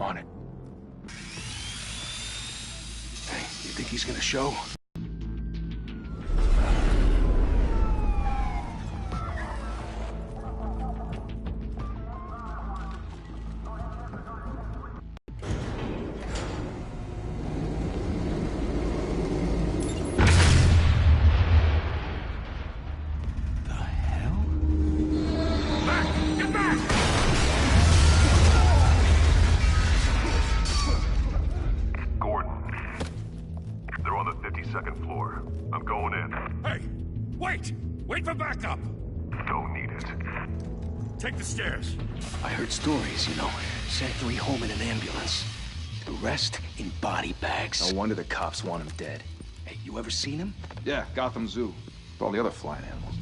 On it. Hey, you think he's gonna show? Wait for backup! Don't need it. Take the stairs. I heard stories, you know. Sent 3 home in an ambulance. The rest in body bags. No wonder the cops want him dead. Hey, you ever seen him? Yeah, Gotham Zoo. With all the other flying animals.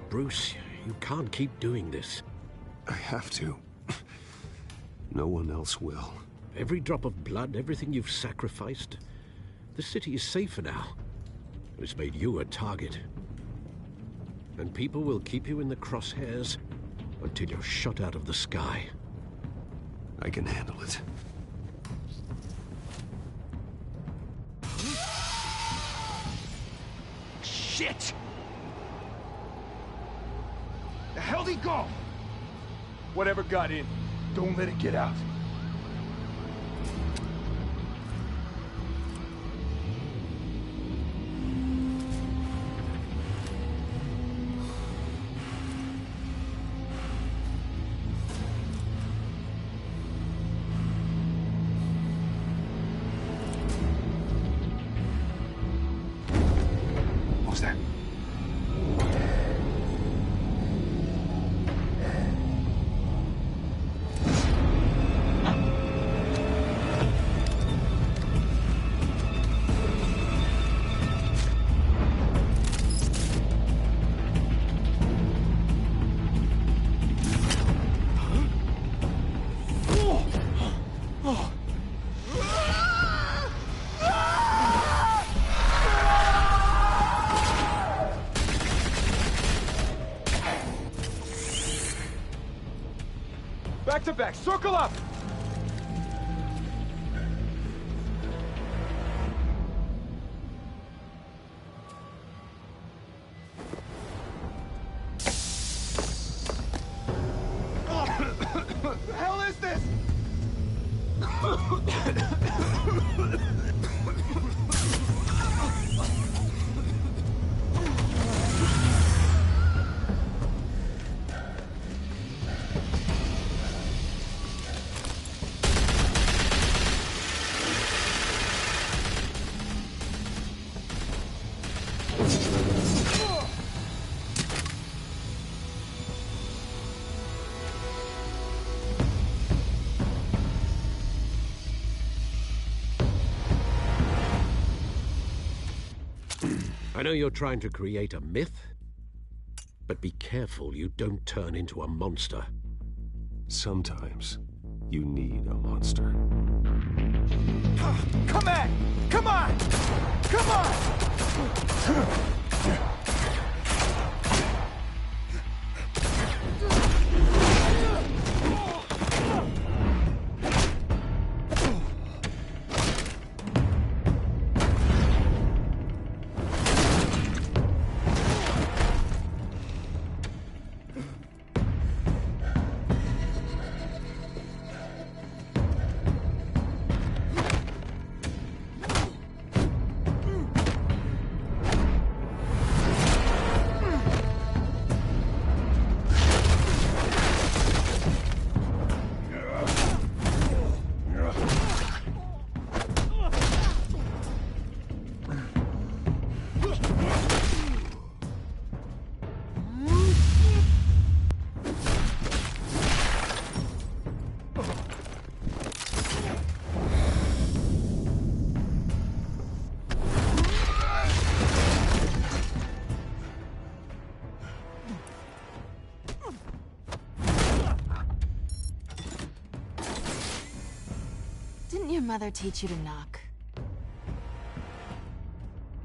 Bruce, you can't keep doing this. I have to. No one else will. Every drop of blood, everything you've sacrificed. The city is safer now. It's made you a target. And people will keep you in the crosshairs until you're shot out of the sky. I can handle it. Shit! The hell'd he go? Whatever got in, don't let it get out. What was that? Back to back, circle up! The hell is this? I know you're trying to create a myth, but be careful you don't turn into a monster. Sometimes you need a monster. Come on! Come on! Come on! mother teach you to knock?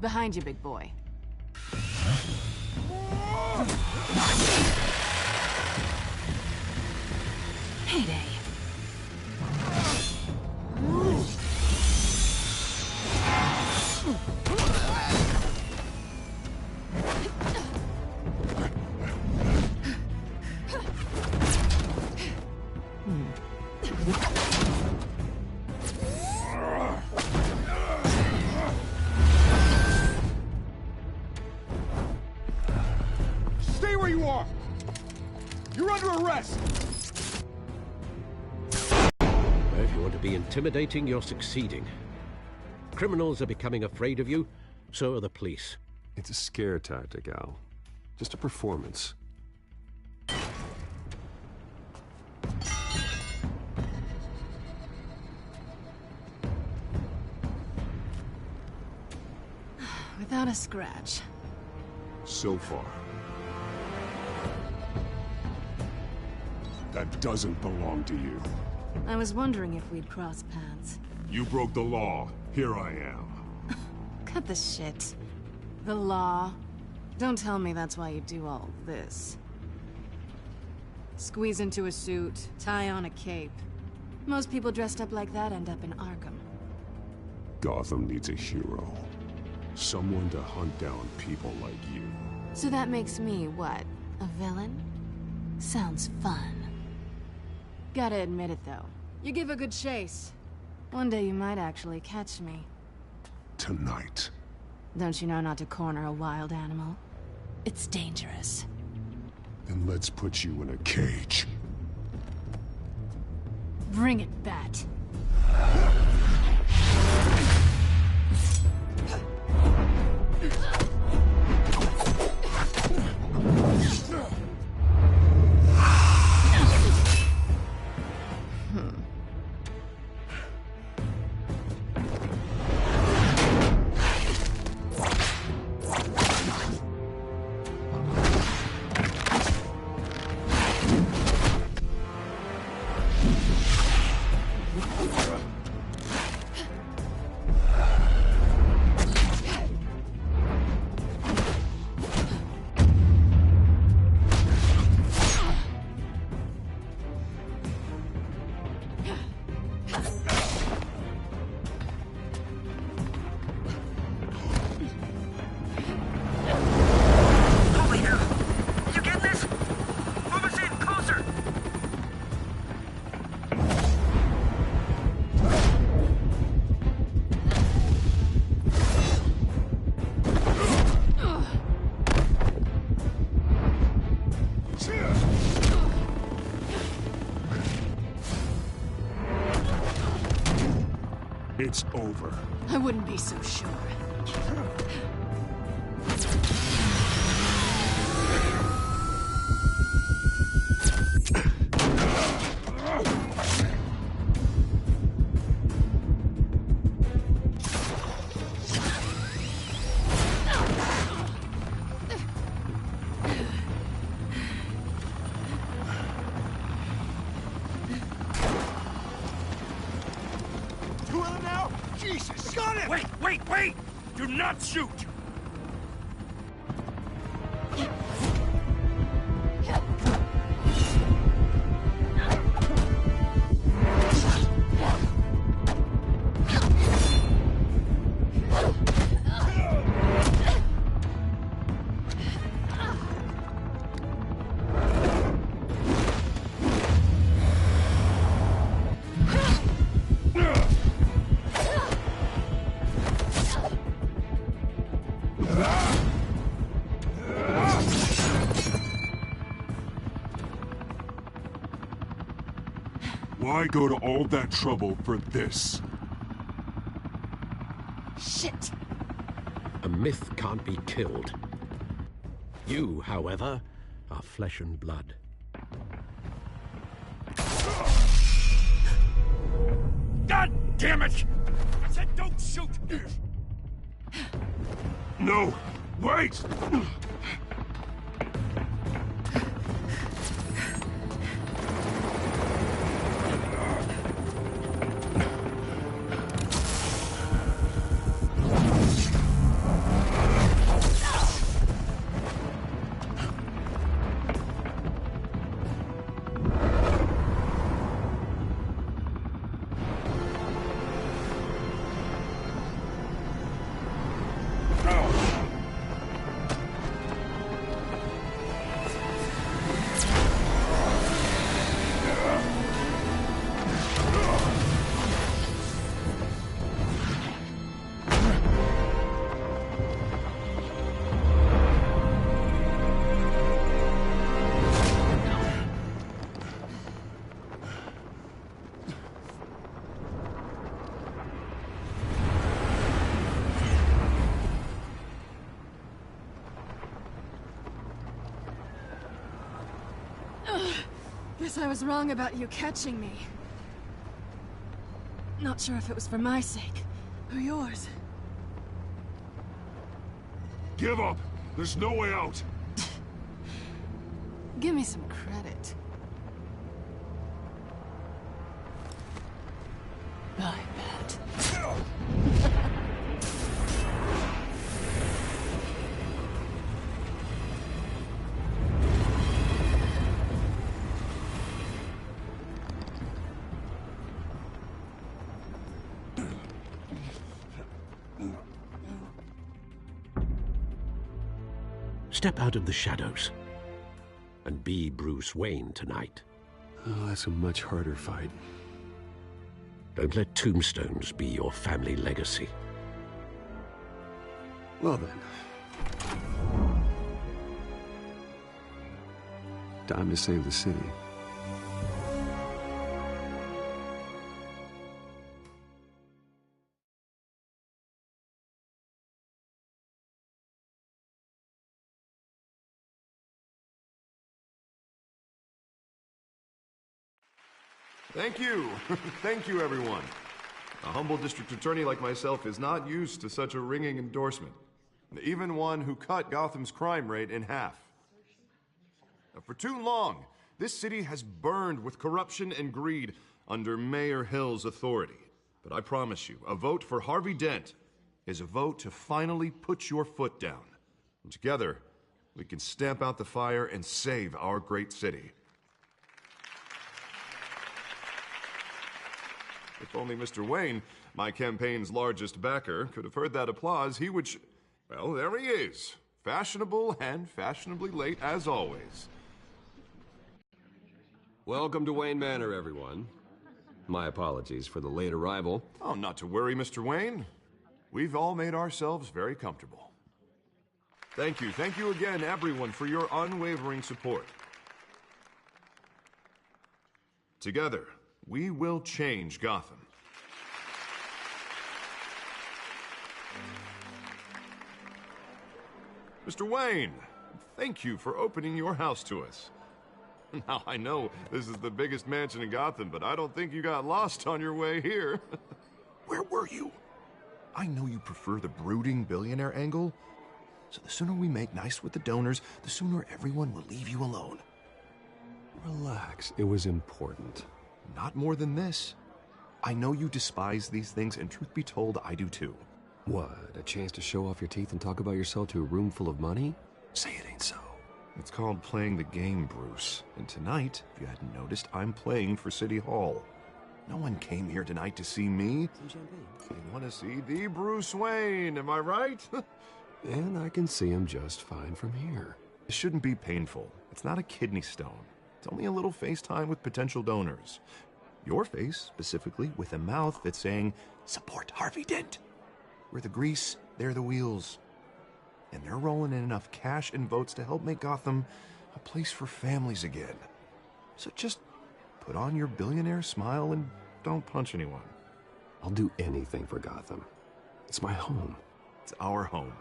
Behind you, big boy. Heyday. Stay where you are! You're under arrest! If you want to be intimidating, you're succeeding. Criminals are becoming afraid of you, so are the police. It's a scare tactic, Al. Just a performance. Without a scratch. So far. That doesn't belong to you. I was wondering if we'd cross paths. You broke the law. Here I am. Cut the shit. The law. Don't tell me that's why you do all this. Squeeze into a suit, tie on a cape. Most people dressed up like that end up in Arkham. Gotham needs a hero. Someone to hunt down people like you. So that makes me, what, a villain? Sounds fun. Gotta admit it, though. You give a good chase. One day you might actually catch me. Tonight. Don't you know not to corner a wild animal? It's dangerous. Then let's put you in a cage. Bring it, Bat. It's over. I wouldn't be so sure. Jesus! Got him! Wait! Do not shoot! Why go to all that trouble for this? Shit! A myth can't be killed. You, however, are flesh and blood. God damn it! I said don't shoot! No! Wait! Guess I was wrong about you catching me. Not sure if it was for my sake, or yours. Give up! There's no way out! Give me some credit. I bet. Step out of the shadows and be Bruce Wayne tonight. Oh, that's a much harder fight. Don't let tombstones be your family legacy. Well then. Time to save the city. Thank you. Thank you, everyone. A humble district attorney like myself is not used to such a ringing endorsement. Even one who cut Gotham's crime rate in half. For too long, this city has burned with corruption and greed under Mayor Hill's authority. But I promise you, a vote for Harvey Dent is a vote to finally put your foot down. And together, we can stamp out the fire and save our great city. If only Mr. Wayne, my campaign's largest backer, could have heard that applause, he would well, there he is. Fashionable and fashionably late as always. Welcome to Wayne Manor, everyone. My apologies for the late arrival. Oh, not to worry, Mr. Wayne. We've all made ourselves very comfortable. Thank you again, everyone, for your unwavering support. Together, we will change Gotham. Mr. Wayne, thank you for opening your house to us. Now, I know this is the biggest mansion in Gotham, but I don't think you got lost on your way here. Where were you? I know you prefer the brooding billionaire angle, so the sooner we make nice with the donors, the sooner everyone will leave you alone. Relax, it was important. Not more than this. I know you despise these things, and truth be told, I do too. What, a chance to show off your teeth and talk about yourself to a room full of money? Say it ain't so. It's called playing the game, Bruce. And tonight, if you hadn't noticed, I'm playing for City Hall. No one came here tonight to see me. Some champagne. They want to see the Bruce Wayne, am I right? And I can see him just fine from here. It shouldn't be painful. It's not a kidney stone. It's only a little FaceTime with potential donors. Your face, specifically, with a mouth that's saying, support Harvey Dent. We're the grease, they're the wheels. And they're rolling in enough cash and votes to help make Gotham a place for families again. So just put on your billionaire smile and don't punch anyone. I'll do anything for Gotham. It's my home. It's our home.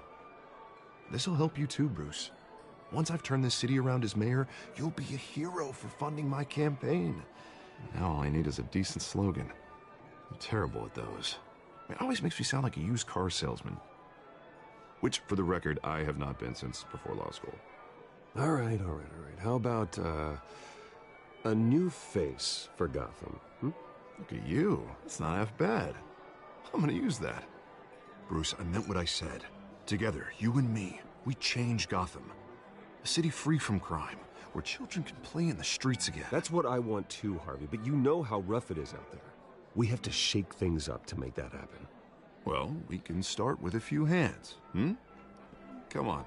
This'll help you too, Bruce. Once I've turned this city around as mayor, you'll be a hero for funding my campaign. Now all I need is a decent slogan. I'm terrible at those. It always makes me sound like a used car salesman. Which, for the record, I have not been since before law school. All right. How about, a new face for Gotham, Look at you. It's not half bad. I'm gonna use that. Bruce, I meant what I said. Together, you and me, we change Gotham. A city free from crime, where children can play in the streets again. That's what I want too, Harvey, but you know how rough it is out there. We have to shake things up to make that happen. Well, we can start with a few hands, Come on.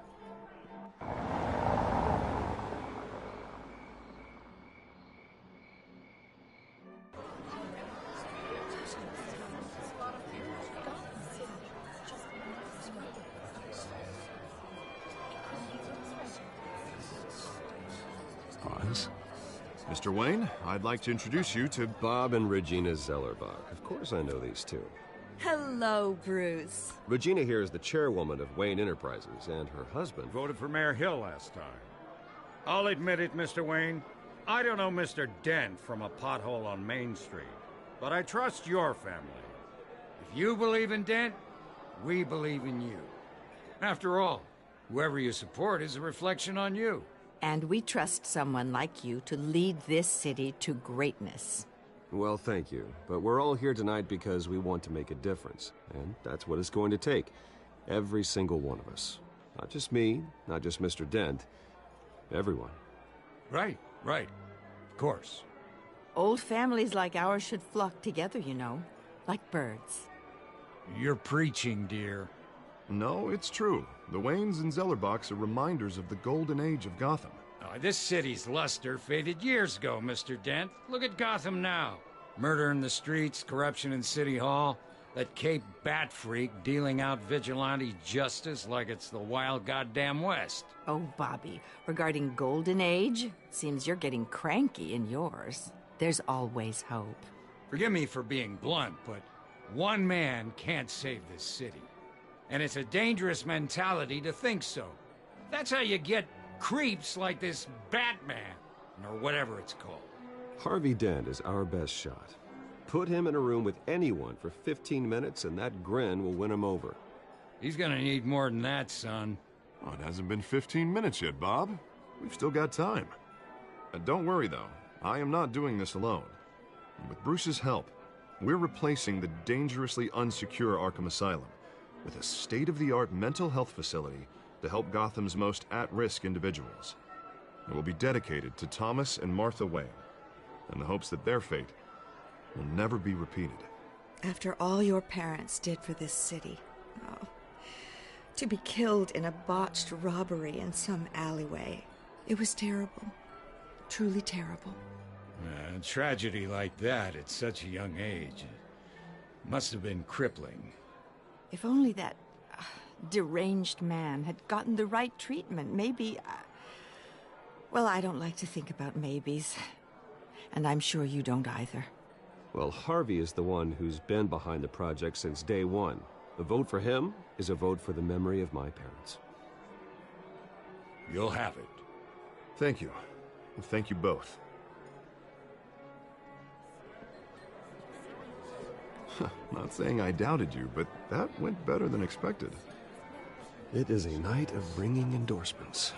Pause. Mr. Wayne, I'd like to introduce you to Bob and Regina Zellerbach. Of course I know these two. Hello, Bruce. Regina here is the chairwoman of Wayne Enterprises, and her husband... Voted for Mayor Hill last time. I'll admit it, Mr. Wayne. I don't know Mr. Dent from a pothole on Main Street, but I trust your family. If you believe in Dent, we believe in you. After all, whoever you support is a reflection on you. And we trust someone like you to lead this city to greatness. Well, thank you. But we're all here tonight because we want to make a difference. And that's what it's going to take. Every single one of us. Not just me, not just Mr. Dent. Everyone. Right. Of course. Old families like ours should flock together, you know. Like birds. You're preaching, dear. No, it's true. The Waynes and Zellerbachs are reminders of the golden age of Gotham. This city's luster faded years ago, Mr. Dent. Look at Gotham now. Murder in the streets, corruption in City Hall, that Cape Bat freak dealing out vigilante justice like it's the wild goddamn West. Oh, Bobby, regarding Golden Age, seems you're getting cranky in yours. There's always hope. Forgive me for being blunt, but one man can't save this city. And it's a dangerous mentality to think so. That's how you get creeps like this Batman, or whatever it's called. Harvey Dent is our best shot. Put him in a room with anyone for 15 minutes and that grin will win him over. He's gonna need more than that, son. Oh, it hasn't been 15 minutes yet, Bob. We've still got time. Don't worry, though. I am not doing this alone. With Bruce's help, we're replacing the dangerously unsecure Arkham Asylum with a state-of-the-art mental health facility to help Gotham's most at-risk individuals. It will be dedicated to Thomas and Martha Wayne, in the hopes that their fate will never be repeated. After all your parents did for this city, to be killed in a botched robbery in some alleyway, it was terrible. Truly terrible. A tragedy like that at such a young age must have been crippling. If only that deranged man had gotten the right treatment, maybe... Well, I don't like to think about maybes. And I'm sure you don't either. Well, Harvey is the one who's been behind the project since day one. A vote for him is a vote for the memory of my parents. You'll have it. Thank you. Thank you both. Not saying I doubted you, but that went better than expected. It is a night of ringing endorsements.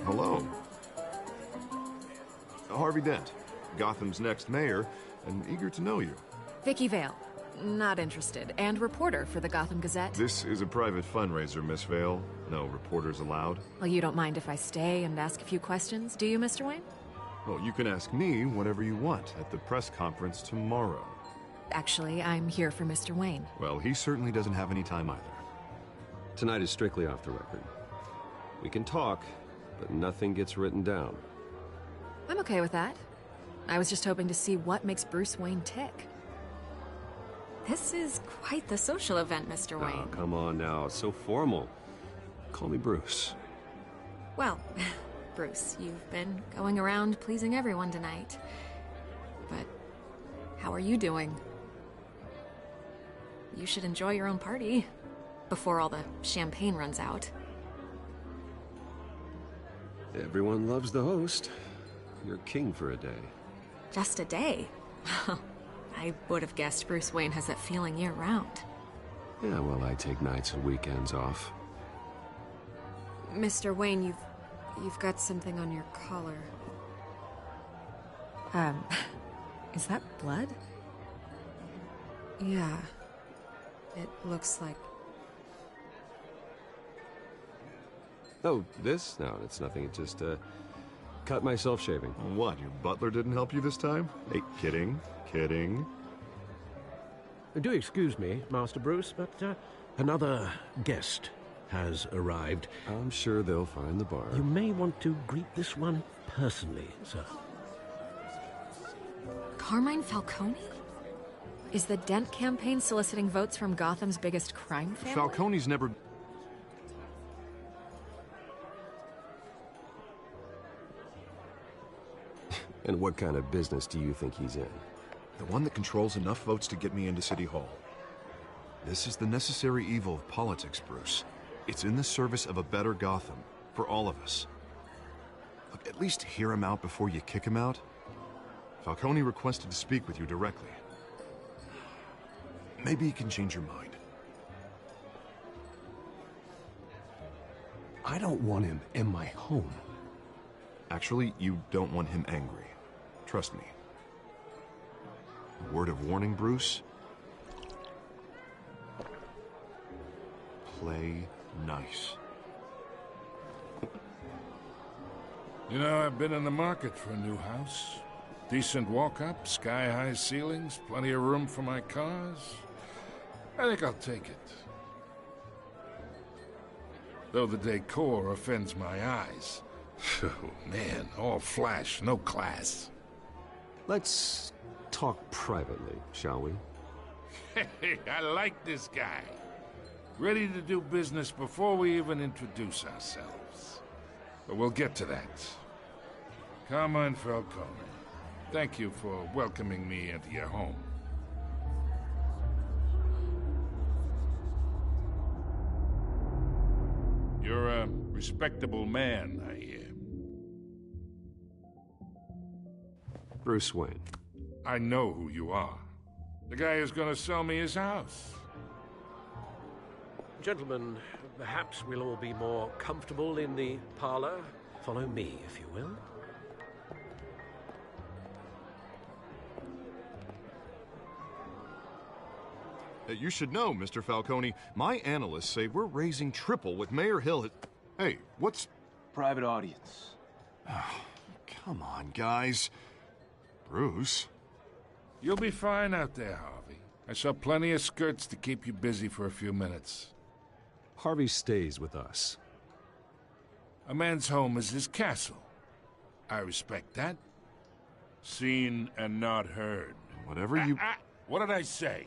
Hello. Harvey Dent, Gotham's next mayor, and eager to know you. Vicky Vale. Not interested. And reporter for the Gotham Gazette. This is a private fundraiser, Miss Vale. No reporters allowed. Well, you don't mind if I stay and ask a few questions, do you, Mr. Wayne? Well, you can ask me whatever you want at the press conference tomorrow. Actually, I'm here for Mr. Wayne. Well, he certainly doesn't have any time either. Tonight is strictly off the record. We can talk, but nothing gets written down. I'm okay with that. I was just hoping to see what makes Bruce Wayne tick. This is quite the social event, Mr. Wayne. Oh, come on now. It's so formal. Call me Bruce. Well, Bruce, you've been going around pleasing everyone tonight. But how are you doing? You should enjoy your own party before all the champagne runs out. Everyone loves the host. You're king for a day. Just a day? I would have guessed Bruce Wayne has that feeling year-round. Yeah, well, I take nights and weekends off. Mr. Wayne, you've got something on your collar. Is that blood? Yeah. It looks like... Oh, this? No, it's nothing. It just, cut myself shaving. What, your butler didn't help you this time? Hey, kidding. Do excuse me, Master Bruce, but another guest has arrived. I'm sure they'll find the bar. You may want to greet this one personally, sir. Carmine Falcone? Is the Dent campaign soliciting votes from Gotham's biggest crime family? Falcone's never... And what kind of business do you think he's in? The one that controls enough votes to get me into City Hall. This is the necessary evil of politics, Bruce. It's in the service of a better Gotham, for all of us. Look, at least hear him out before you kick him out. Falcone requested to speak with you directly. Maybe he can change your mind. I don't want him in my home. Actually, you don't want him angry. Trust me. A word of warning, Bruce. Play nice. You know, I've been in the market for a new house. Decent walk-up, sky-high ceilings, plenty of room for my cars. I think I'll take it. Though the decor offends my eyes. Oh, man, all flash, no class. Let's talk privately, shall we? Hey, I like this guy. Ready to do business before we even introduce ourselves. But we'll get to that. Carmine Falcone, thank you for welcoming me into your home. You're a respectable man, I hear. Bruce Wayne. I know who you are. The guy who's gonna sell me his house. Gentlemen, perhaps we'll all be more comfortable in the parlor. Follow me, if you will. You should know, Mr. Falcone, my analysts say we're raising triple with Mayor Hill. Hey, what's... Private audience. Oh, come on, guys. Bruce? You'll be fine out there, Harvey. I saw plenty of skirts to keep you busy for a few minutes. Harvey stays with us. A man's home is his castle. I respect that. Seen and not heard. Whatever you... What did I say?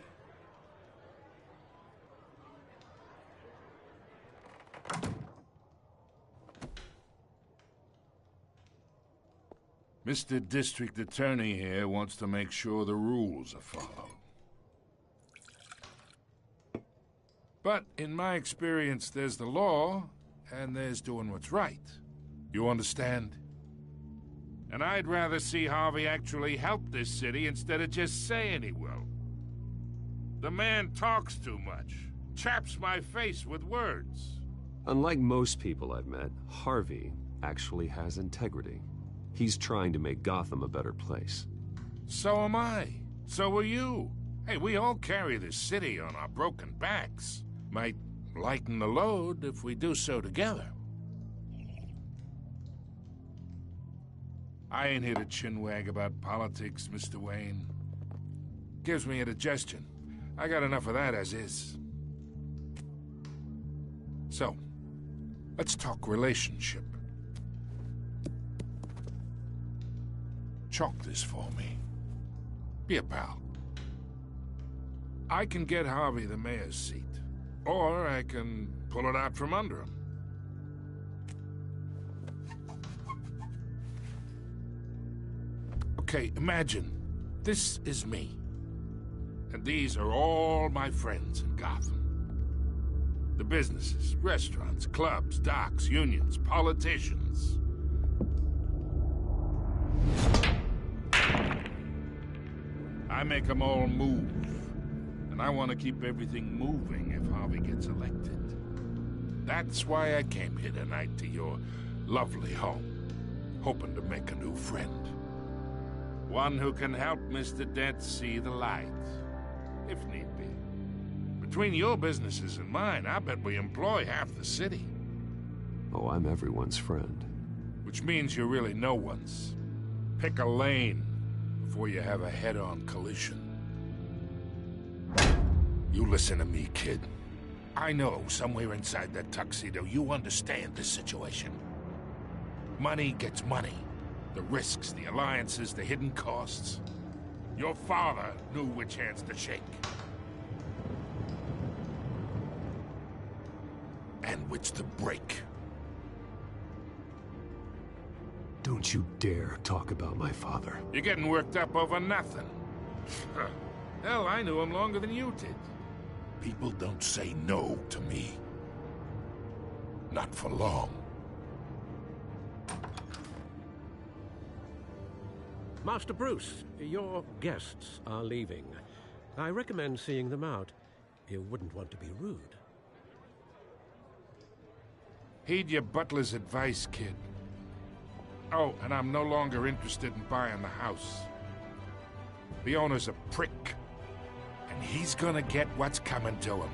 Mr. District Attorney here wants to make sure the rules are followed. But in my experience, there's the law, and there's doing what's right. You understand? And I'd rather see Harvey actually help this city instead of just saying he will. The man talks too much, chaps my face with words. Unlike most people I've met, Harvey actually has integrity. He's trying to make Gotham a better place. So am I. So are you. Hey, we all carry this city on our broken backs. Might lighten the load if we do so together. I ain't here to chinwag about politics, Mr. Wayne. Gives me indigestion. I got enough of that as is. So, let's talk relationship. Chalk this for me. Be a pal. I can get Harvey the mayor's seat, or I can pull it out from under him. Okay, imagine this is me, and these are all my friends in Gotham. The businesses, restaurants, clubs, docks, unions, politicians. I make them all move. And I want to keep everything moving if Harvey gets elected. That's why I came here tonight to your lovely home, hoping to make a new friend. One who can help Mr. Dent see the light, if need be. Between your businesses and mine, I bet we employ half the city. Oh, I'm everyone's friend. Which means you're really no one's. Pick a lane before you have a head-on collision. You listen to me, kid. I know somewhere inside that tuxedo you understand this situation. Money gets money. The risks, the alliances, the hidden costs. Your father knew which hands to shake. And which to break. Don't you dare talk about my father. You're getting worked up over nothing. Hell, I knew him longer than you did. People don't say no to me. Not for long. Master Bruce, your guests are leaving. I recommend seeing them out. You wouldn't want to be rude. Heed your butler's advice, kid. Oh, and I'm no longer interested in buying the house. The owner's a prick, and he's gonna get what's coming to him.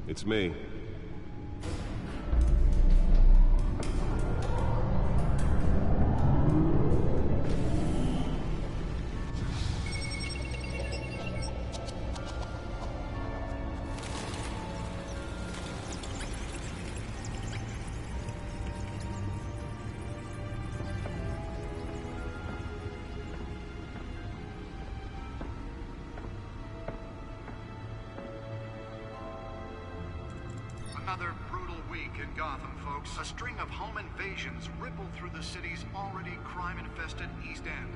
It's me. Another brutal week in Gotham, folks. A string of home invasions rippled through the city's already crime-infested East End.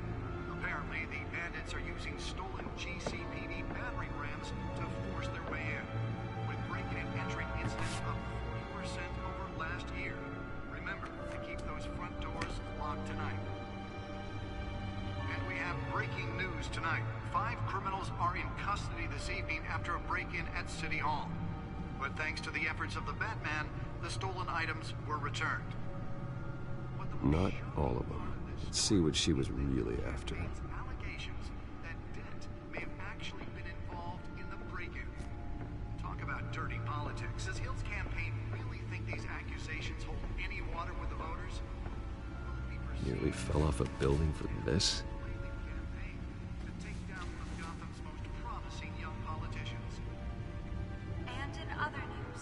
Apparently, the bandits are using stolen GCPD battering rams to force their way in, with break-in and entry incidents up 40% over last year. Remember to keep those front doors locked tonight. And we have breaking news tonight. 5 criminals are in custody this evening after a break-in at City Hall. But thanks to the efforts of the Batman, the stolen items were returned. Not all of them. Let's see what she was really after. Allegations that Dent may have actually been involved in the break-in. Talk about dirty politics. Does Hill's campaign really think these accusations hold any water with the voters? Nearly fell off a building for this? Other news.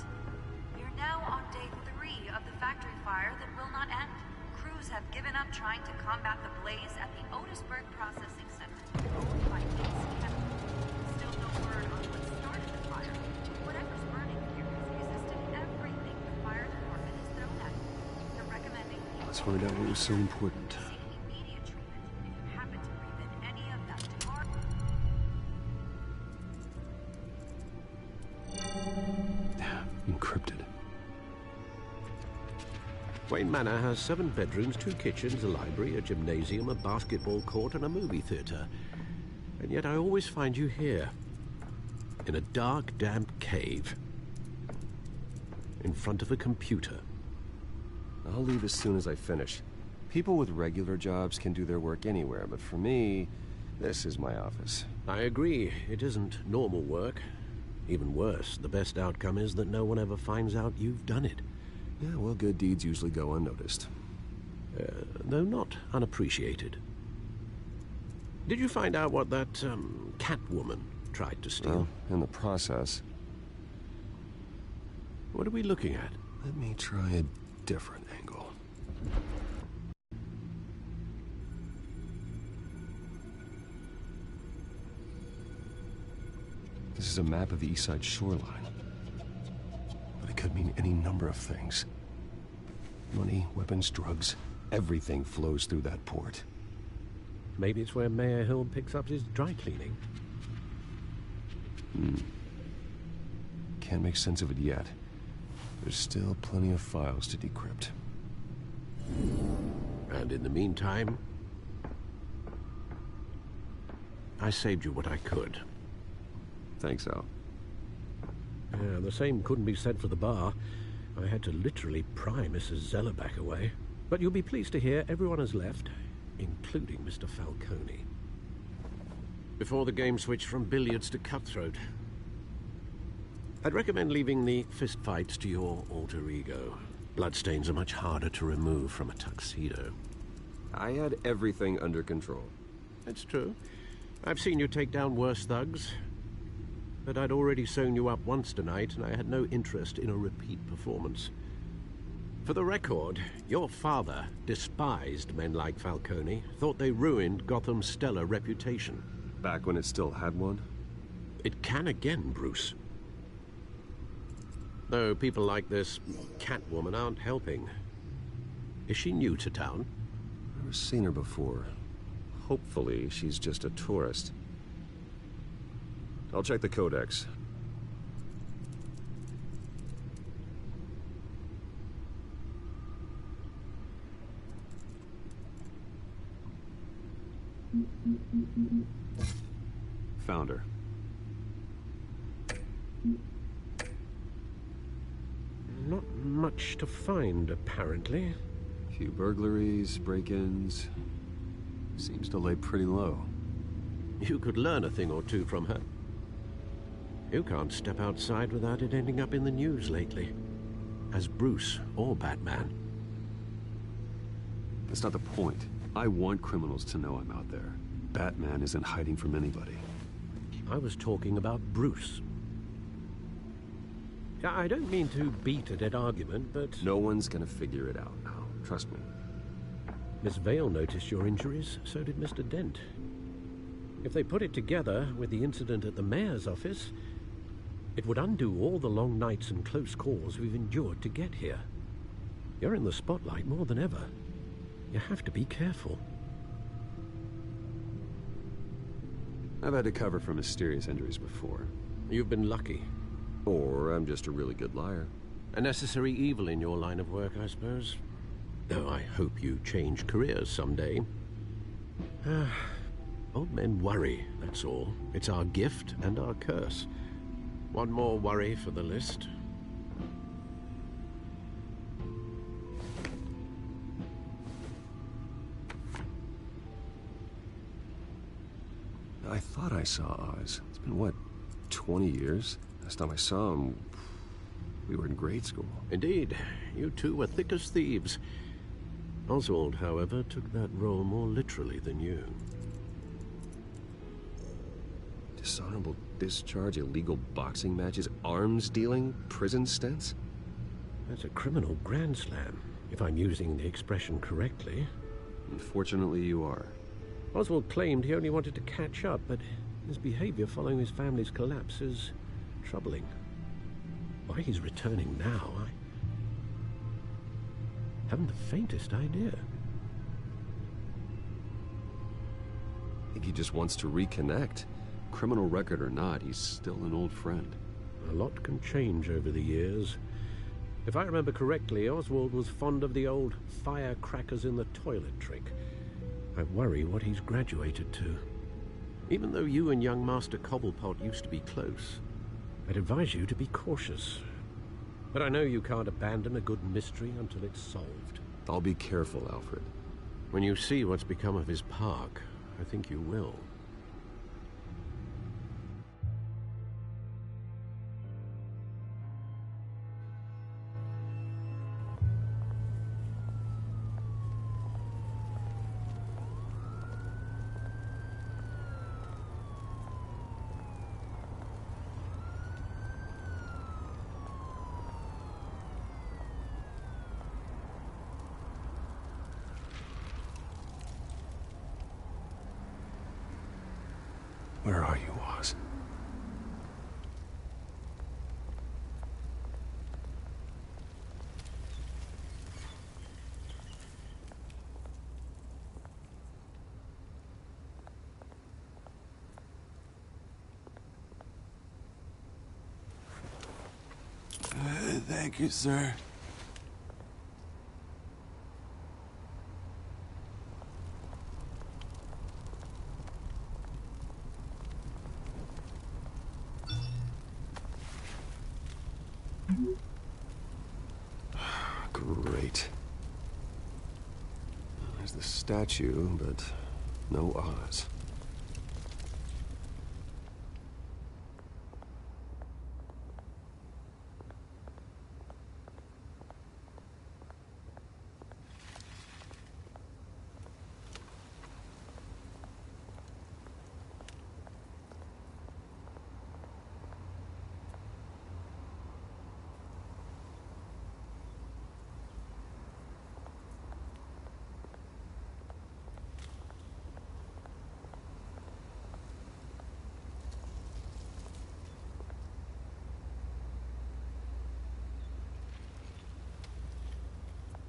You're now on day 3 of the factory fire that will not end. Crews have given up trying to combat the blaze at the Otisburg Processing Center, owned by Ace Chemical. Still no word on what started the fire. Whatever's burning here has resisted everything the fire department has thrown at it. They're recommending Let's find out what was so important. seek immediate treatment if you happen to breathe in any of that tar. Encrypted. Wayne Manor has 7 bedrooms, 2 kitchens, a library, a gymnasium, a basketball court, and a movie theater. And yet I always find you here, in a dark, damp cave, in front of a computer. I'll leave as soon as I finish. People with regular jobs can do their work anywhere, but for me, this is my office. I agree. It isn't normal work. Even worse, the best outcome is that no one ever finds out you've done it. Yeah, well, good deeds usually go unnoticed. Though not unappreciated. Did you find out what that, Catwoman tried to steal? Well, in the process. What are we looking at? Let me try a different angle. This is a map of the East Side shoreline. But it could mean any number of things. Money, weapons, drugs, everything flows through that port. Maybe it's where Mayor Hill picks up his dry cleaning. Can't make sense of it yet. There's still plenty of files to decrypt. And in the meantime, I saved you what I could. Thanks, Al. Yeah, the same couldn't be said for the bar. I had to literally pry Mrs. Zellerback away. But you'll be pleased to hear everyone has left, including Mr. Falcone. before the game switched from billiards to cutthroat. I'd recommend leaving the fistfights to your alter ego. Bloodstains are much harder to remove from a tuxedo. I had everything under control. It's true. I've seen you take down worse thugs. But I'd already sewn you up once tonight, and I had no interest in a repeat performance. For the record, your father despised men like Falcone, thought they ruined Gotham's stellar reputation. Back when it still had one? It can again, Bruce. Though people like this Catwoman aren't helping. Is she new to town? Never seen her before. Hopefully, she's just a tourist. I'll check the codex. Found her. Not much to find, apparently. Few burglaries, break-ins. Seems to lay pretty low. You could learn a thing or two from her. You can't step outside without it ending up in the news lately. As Bruce or Batman. That's not the point. I want criminals to know I'm out there. Batman isn't hiding from anybody. I was talking about Bruce. I don't mean to beat a dead argument, but... No one's gonna figure it out now. Trust me. Miss Vale noticed your injuries, so did Mr. Dent. If they put it together with the incident at the mayor's office, it would undo all the long nights and close calls we've endured to get here. You're in the spotlight more than ever. You have to be careful. I've had to cover for mysterious injuries before. You've been lucky. Or I'm just a really good liar. A necessary evil in your line of work, I suppose. Though I hope you change careers someday. Old men worry, that's all. It's our gift and our curse. One more worry for the list. I thought I saw Oz. It's been, what, 20 years? Last time I saw him, we were in grade school. Indeed. You two were thick as thieves. Oswald, however, took that role more literally than you. Dishonorable discharge, illegal boxing matches, arms dealing, prison stints? That's a criminal grand slam, if I'm using the expression correctly. Unfortunately, you are. Oswald claimed he only wanted to catch up, but his behavior following his family's collapse is troubling. Why he's returning now, I haven't the faintest idea. I think he just wants to reconnect. Criminal record or not, he's still an old friend. A lot can change over the years. If I remember correctly, Oswald was fond of the old firecrackers in the toilet trick. I worry what he's graduated to. Even though you and young Master Cobblepot used to be close, I'd advise you to be cautious. But I know you can't abandon a good mystery until it's solved. I'll be careful, Alfred. When you see what's become of his park, I think you will. Where are you, Oz? Thank you, sir. Great. There's the statue, but no Oz.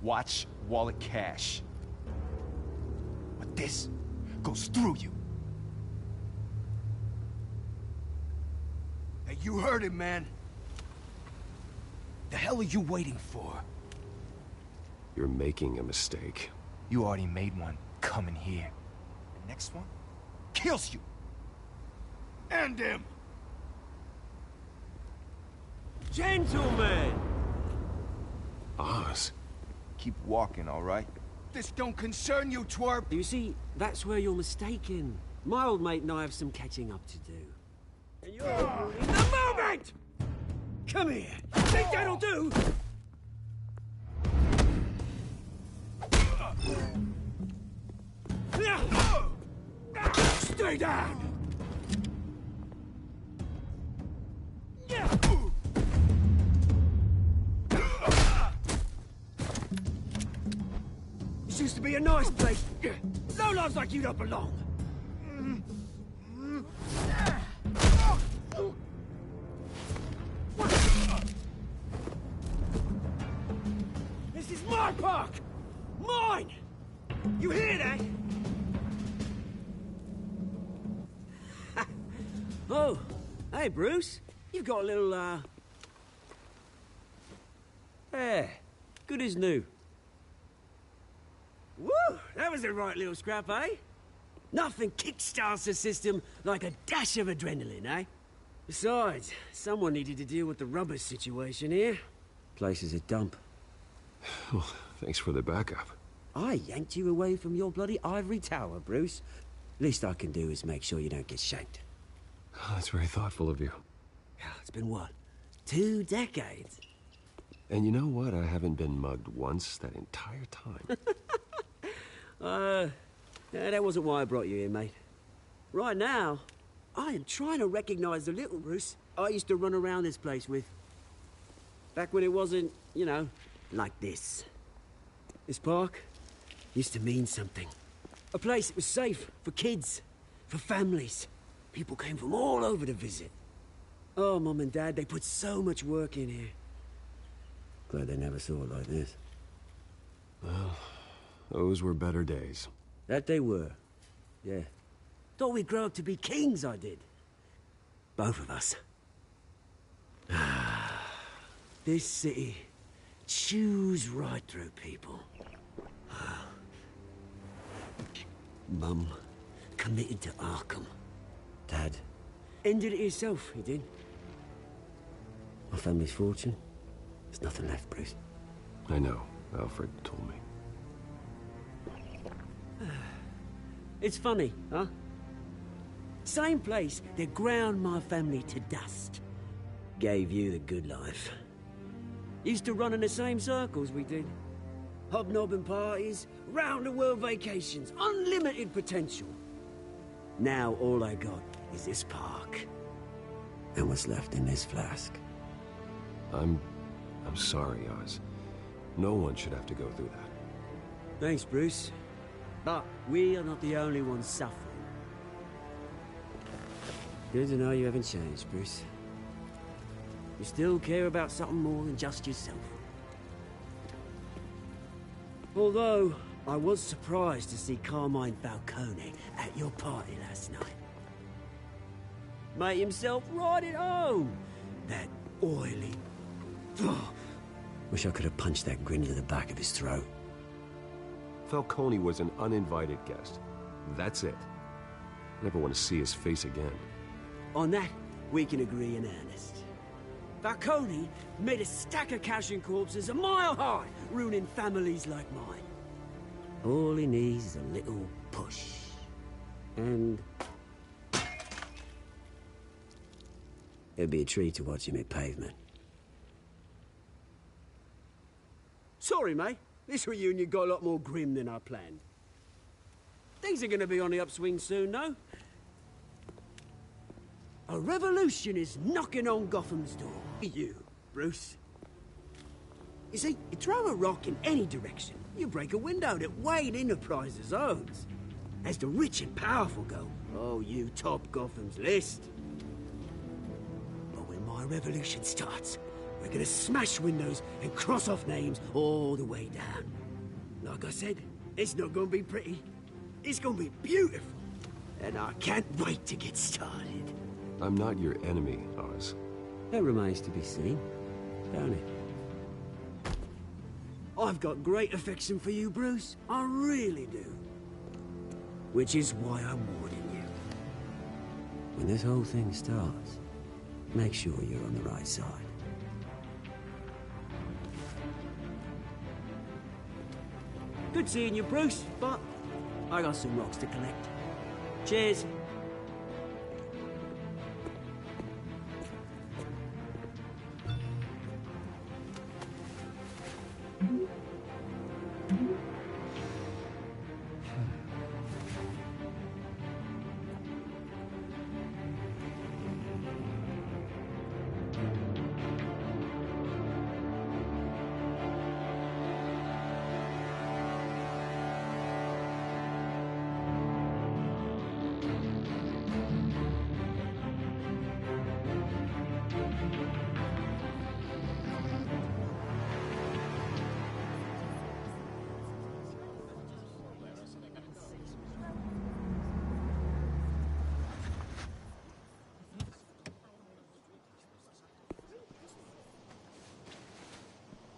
Watch wallet cash. But this goes through you. Hey, you heard it, man. The hell are you waiting for? You're making a mistake. You already made one coming here. The next one kills you. And him. Gentlemen! Oz. Keep walking, all right? This don't concern you, twerp! You see, that's where you're mistaken. My old mate and I have some catching up to do. And you're in the moment! Come here! Think that'll do? Stay down! This used to be a nice place. No lives like you don't belong. This is my park! Mine! You hear that? Oh, hey, Bruce. You've got a little, Yeah, good as new. Woo! That was a right little scrap, eh? Nothing kickstarts the system like a dash of adrenaline, eh? Besides, someone needed to deal with the rubber situation here. Place is a dump. Well, thanks for the backup. I yanked you away from your bloody ivory tower, Bruce. Least I can do is make sure you don't get shanked. Oh, that's very thoughtful of you. It's been what? 2 decades? And you know what? I haven't been mugged once that entire time. That wasn't why I brought you here, mate. Right now, I am trying to recognize the little Bruce I used to run around this place with. Back when it wasn't, you know, like this. This park used to mean something. A place that was safe for kids, for families. People came from all over to visit. Oh, Mum and Dad, they put so much work in here. Glad they never saw it like this. Well, those were better days. That they were. Yeah. Thought we'd grow up to be kings, I did. Both of us. This city chews right through people. Mum committed to Arkham. Dad ended it himself, he did. My family's fortune. There's nothing left, Bruce. I know. Alfred told me. It's funny, huh? Same place that ground my family to dust. Gave you the good life. Used to run in the same circles we did. Hobnobbing parties, round-the-world vacations, unlimited potential. Now all I got is this park. And what's left in this flask. I'm sorry, Oz. No one should have to go through that. Thanks, Bruce. But we are not the only ones suffering. Good to know you haven't changed, Bruce. You still care about something more than just yourself. Although, I was surprised to see Carmine Falcone at your party last night. Made himself right at home. That oily... Oh, wish I could have punched that grin to the back of his throat. Falcone was an uninvited guest. That's it. Never want to see his face again. On that, we can agree in earnest. Falcone made a stack of cash and corpses a mile high, ruining families like mine. All he needs is a little push. And... it'd be a treat to watch him hit pavement. Sorry, mate. This reunion got a lot more grim than I planned. Things are gonna be on the upswing soon, though. A revolution is knocking on Gotham's door. You, Bruce. You see, you throw a rock in any direction, you break a window that Wayne Enterprises owns. As the rich and powerful go, oh, you top Gotham's list. But when my revolution starts, we're gonna smash windows and cross off names all the way down. Like I said, it's not gonna be pretty. It's gonna be beautiful. And I can't wait to get started. I'm not your enemy, Oz. That remains to be seen, don't it? I've got great affection for you, Bruce. I really do. Which is why I'm warning you. When this whole thing starts, make sure you're on the right side. Good seeing you, Bruce, but I got some rocks to collect. Cheers.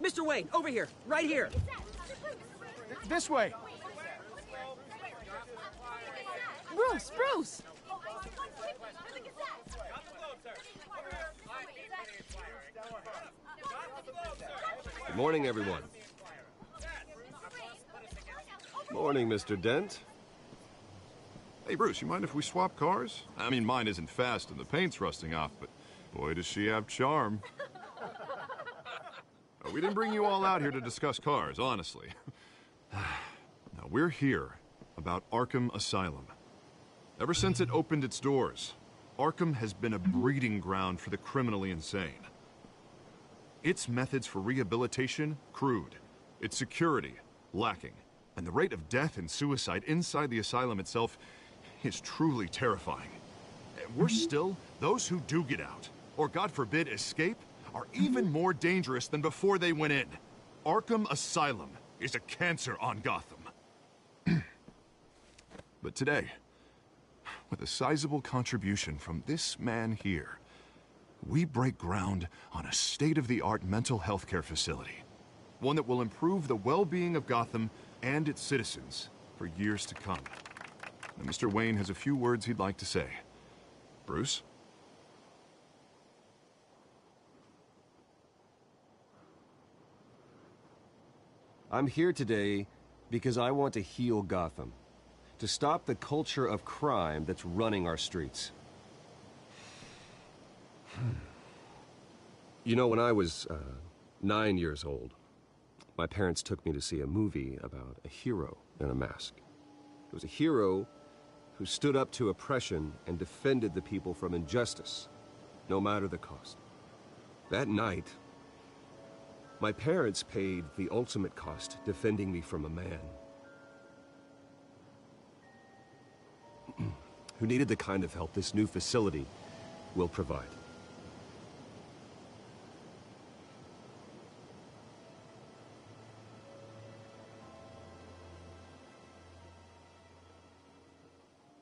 Mr. Wayne, over here, right here. This way. Bruce, Bruce! Good morning, everyone. Morning, Mr. Dent. Hey, Bruce, you mind if we swap cars? I mean, mine isn't fast and the paint's rusting off, but boy, does she have charm. We didn't bring you all out here to discuss cars, honestly. Now, we're here about Arkham Asylum. Ever since it opened its doors, Arkham has been a breeding ground for the criminally insane. Its methods for rehabilitation, crude. Its security, lacking. And the rate of death and suicide inside the asylum itself is truly terrifying. And worse still, those who do get out, or God forbid, escape, are even more dangerous than before they went in. Arkham Asylum is a cancer on Gotham. But today, with a sizable contribution from this man here, we break ground on a state-of-the-art mental health care facility. One that will improve the well-being of Gotham and its citizens for years to come. Now, Mr. Wayne has a few words he'd like to say. Bruce? I'm here today because I want to heal Gotham. To stop the culture of crime that's running our streets. You know, when I was 9 years old, my parents took me to see a movie about a hero in a mask. It was a hero who stood up to oppression and defended the people from injustice, no matter the cost. That night, my parents paid the ultimate cost defending me from a man who needed the kind of help this new facility will provide.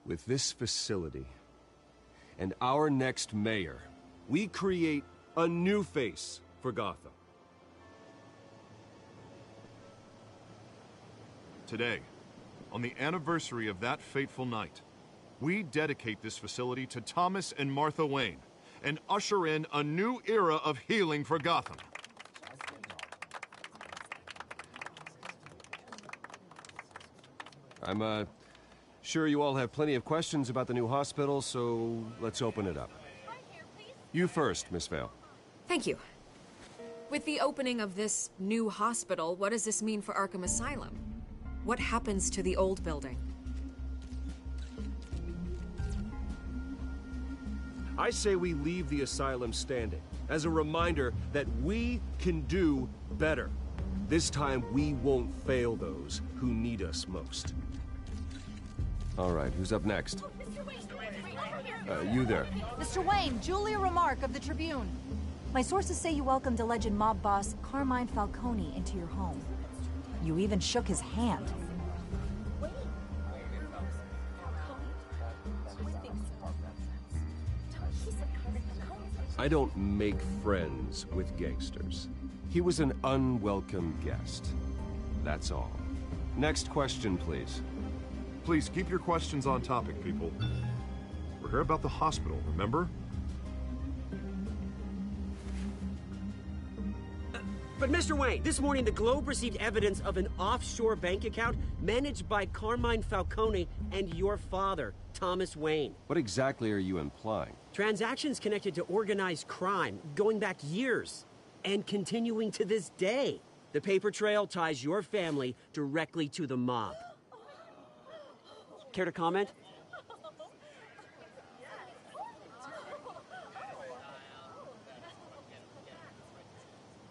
With this facility and our next mayor, we create a new face for Gotham. Today, on the anniversary of that fateful night, we dedicate this facility to Thomas and Martha Wayne and usher in a new era of healing for Gotham. I'm sure you all have plenty of questions about the new hospital, so let's open it up. You first, Miss Vale. Thank you. With the opening of this new hospital, what does this mean for Arkham Asylum? What happens to the old building? I say we leave the asylum standing as a reminder that we can do better. This time we won't fail those who need us most. All right, who's up next? You there. Mr. Wayne, Julia Remark of the Tribune. My sources say you welcomed alleged mob boss Carmine Falcone into your home. You even shook his hand. I don't make friends with gangsters. He was an unwelcome guest. That's all. Next question, please. Please keep your questions on topic, people. We're here about the hospital, remember? But Mr. Wayne, this morning the Globe received evidence of an offshore bank account managed by Carmine Falcone and your father, Thomas Wayne. What exactly are you implying? Transactions connected to organized crime, going back years, and continuing to this day. The paper trail ties your family directly to the mob. Care to comment?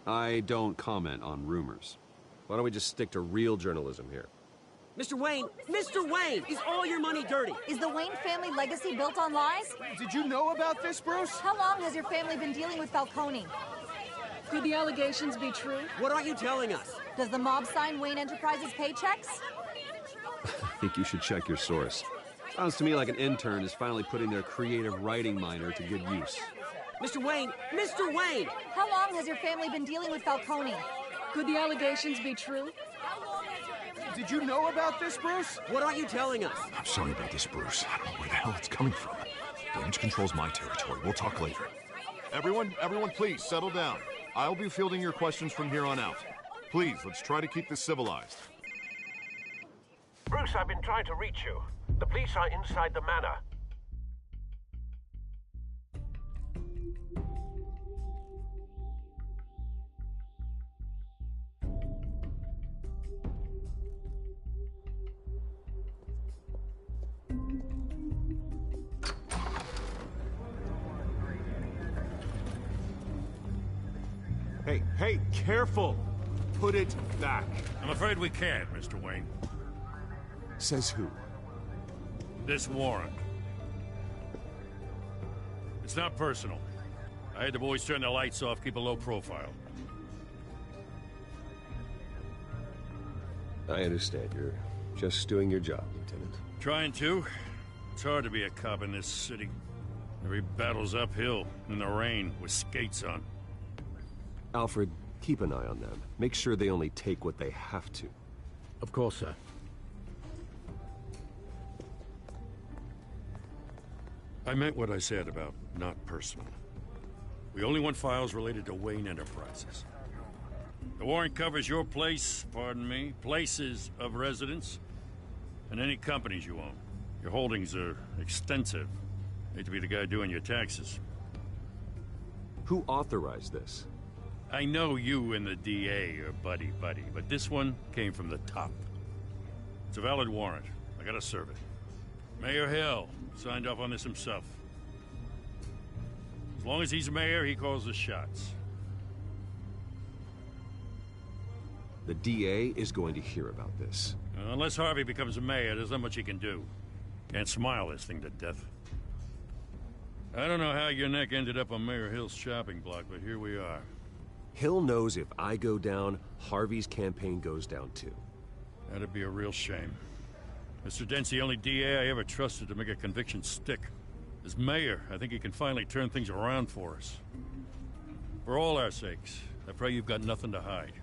I don't comment on rumors. Why don't we just stick to real journalism here? Mr. Wayne, is all your money dirty? Is the Wayne family legacy built on lies? Did you know about this, Bruce? How long has your family been dealing with Falcone? Could the allegations be true? What aren't you telling us? Does the mob sign Wayne Enterprises paychecks? I think you should check your source. Sounds to me like an intern is finally putting their creative writing minor to good use. Mr. Wayne! How long has your family been dealing with Falcone? Could the allegations be true? Did you know about this, Bruce? What aren't you telling us? I'm sorry about this, Bruce. I don't know where the hell it's coming from. Damage control's my territory. We'll talk later. Everyone, please, settle down. I'll be fielding your questions from here on out. Please, let's try to keep this civilized. Bruce, I've been trying to reach you. The police are inside the manor. Hey, careful! Put it back. I'm afraid we can't, Mr. Wayne. Says who? This warrant. It's not personal. I had the boys turn the lights off, keep a low profile. I understand. You're just doing your job, Lieutenant. Trying to. It's hard to be a cop in this city. Every battle's uphill, in the rain, with skates on. Alfred, keep an eye on them. Make sure they only take what they have to. Of course, sir. I meant what I said about not personal. We only want files related to Wayne Enterprises. The warrant covers your place, pardon me, places of residence, and any companies you own. Your holdings are extensive. Hate to be the guy doing your taxes. Who authorized this? I know you and the DA are buddy-buddy, but this one came from the top. It's a valid warrant. I gotta serve it. Mayor Hill signed off on this himself. As long as he's mayor, he calls the shots. The DA is going to hear about this. Unless Harvey becomes a mayor, there's not much he can do. Can't smile this thing to death. I don't know how your neck ended up on Mayor Hill's shopping block, but here we are. Hill knows if I go down, Harvey's campaign goes down too. That'd be a real shame. Mr. Dent's the only DA I ever trusted to make a conviction stick. As mayor, I think he can finally turn things around for us. For all our sakes, I pray you've got nothing to hide.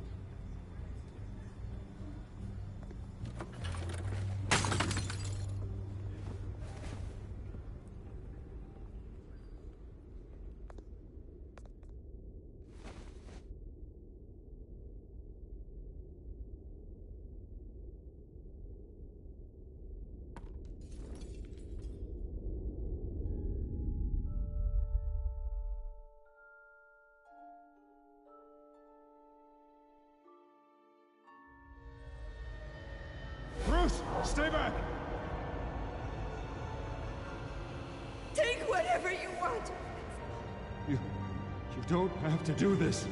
Bruce, stay back! Take whatever you want. You don't have to do this.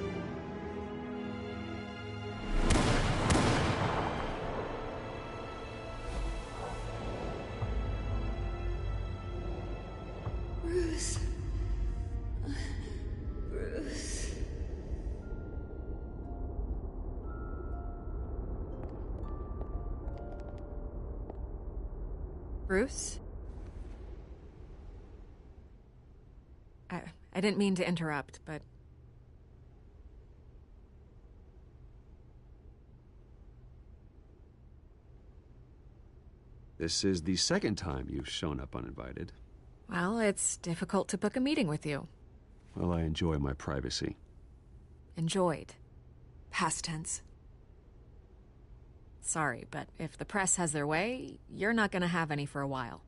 Bruce. Bruce. Bruce? I didn't mean to interrupt, but... This is the second time you've shown up uninvited. Well, it's difficult to book a meeting with you. Well, I enjoy my privacy. Enjoyed. Past tense. Sorry, but if the press has their way, you're not gonna have any for a while.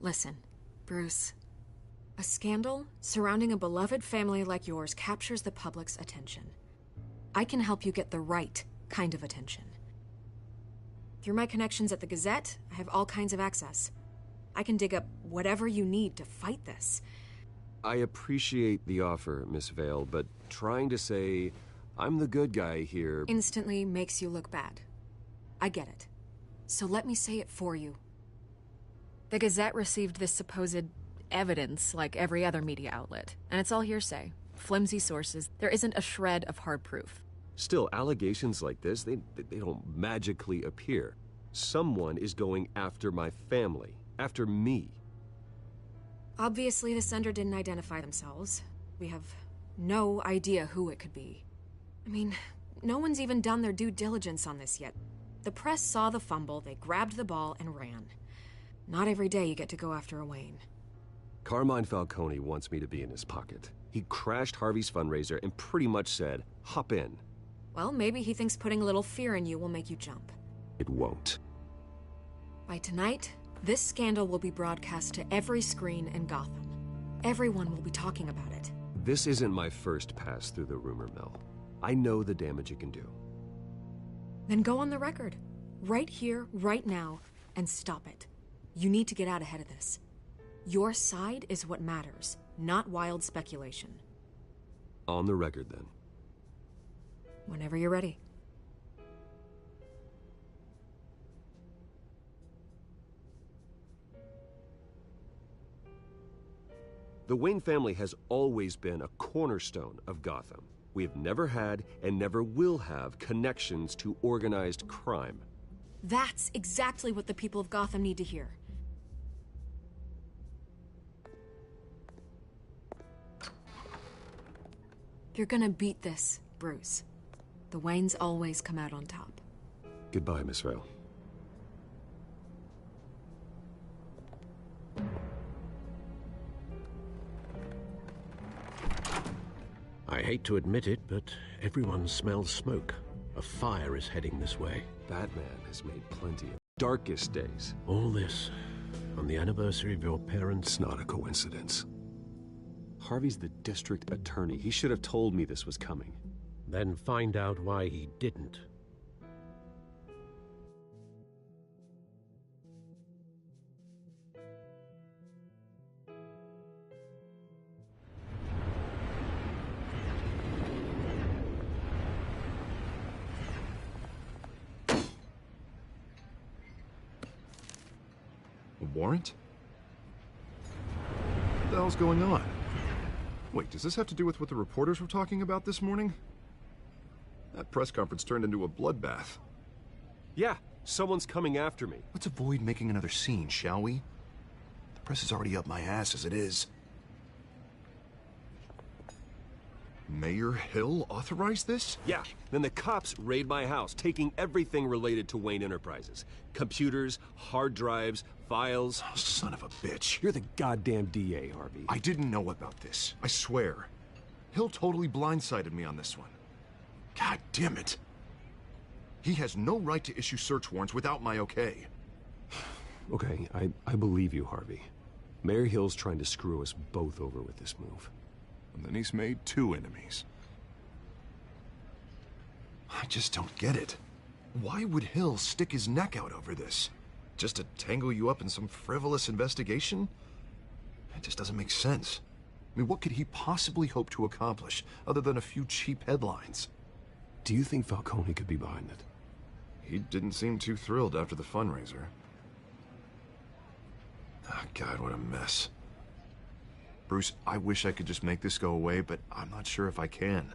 Listen, Bruce. A scandal surrounding a beloved family like yours captures the public's attention. I can help you get the right kind of attention. Through my connections at the Gazette, I have all kinds of access. I can dig up whatever you need to fight this. I appreciate the offer, Miss Vale, but trying to say I'm the good guy here... instantly makes you look bad. I get it. So let me say it for you. The Gazette received this supposed evidence like every other media outlet, and it's all hearsay. Flimsy sources. There isn't a shred of hard proof. Still, allegations like this, they don't magically appear. Someone is going after my family, after me. Obviously, the sender didn't identify themselves. We have no idea who it could be. I mean, no one's even done their due diligence on this yet. The press saw the fumble, they grabbed the ball and ran. Not every day you get to go after a Wayne. Carmine Falcone wants me to be in his pocket. He crashed Harvey's fundraiser and pretty much said, hop in. Well, maybe he thinks putting a little fear in you will make you jump. It won't. By tonight, this scandal will be broadcast to every screen in Gotham. Everyone will be talking about it. This isn't my first pass through the rumor mill. I know the damage it can do. Then go on the record. Right here, right now, and stop it. You need to get out ahead of this. Your side is what matters, not wild speculation. On the record, then. Whenever you're ready. The Wayne family has always been a cornerstone of Gotham. We have never had and never will have connections to organized crime. That's exactly what the people of Gotham need to hear. You're gonna beat this, Bruce. The Waynes always come out on top. Goodbye, Miss Vale. I hate to admit it, but everyone smells smoke. A fire is heading this way. Batman has made plenty of darkest days. All this on the anniversary of your parents'... It's not a coincidence. Harvey's the district attorney. He should have told me this was coming. Then find out why he didn't. A warrant? What the hell's going on? Wait, does this have to do with what the reporters were talking about this morning? That press conference turned into a bloodbath. Yeah, someone's coming after me. Let's avoid making another scene, shall we? The press is already up my ass as it is. Mayor Hill authorized this? Yeah, then the cops raid my house, taking everything related to Wayne Enterprises. Computers, hard drives, files. Oh, son of a bitch. You're the goddamn DA, Harvey. I didn't know about this. I swear. Hill totally blindsided me on this one. God damn it. He has no right to issue search warrants without my okay. Okay, I believe you, Harvey. Mayor Hill's trying to screw us both over with this move. And then he's made two enemies. I just don't get it. Why would Hill stick his neck out over this? Just to tangle you up in some frivolous investigation? It just doesn't make sense. I mean, what could he possibly hope to accomplish other than a few cheap headlines? Do you think Falcone could be behind it? He didn't seem too thrilled after the fundraiser. Oh, God, what a mess. Bruce, I wish I could just make this go away, but I'm not sure if I can.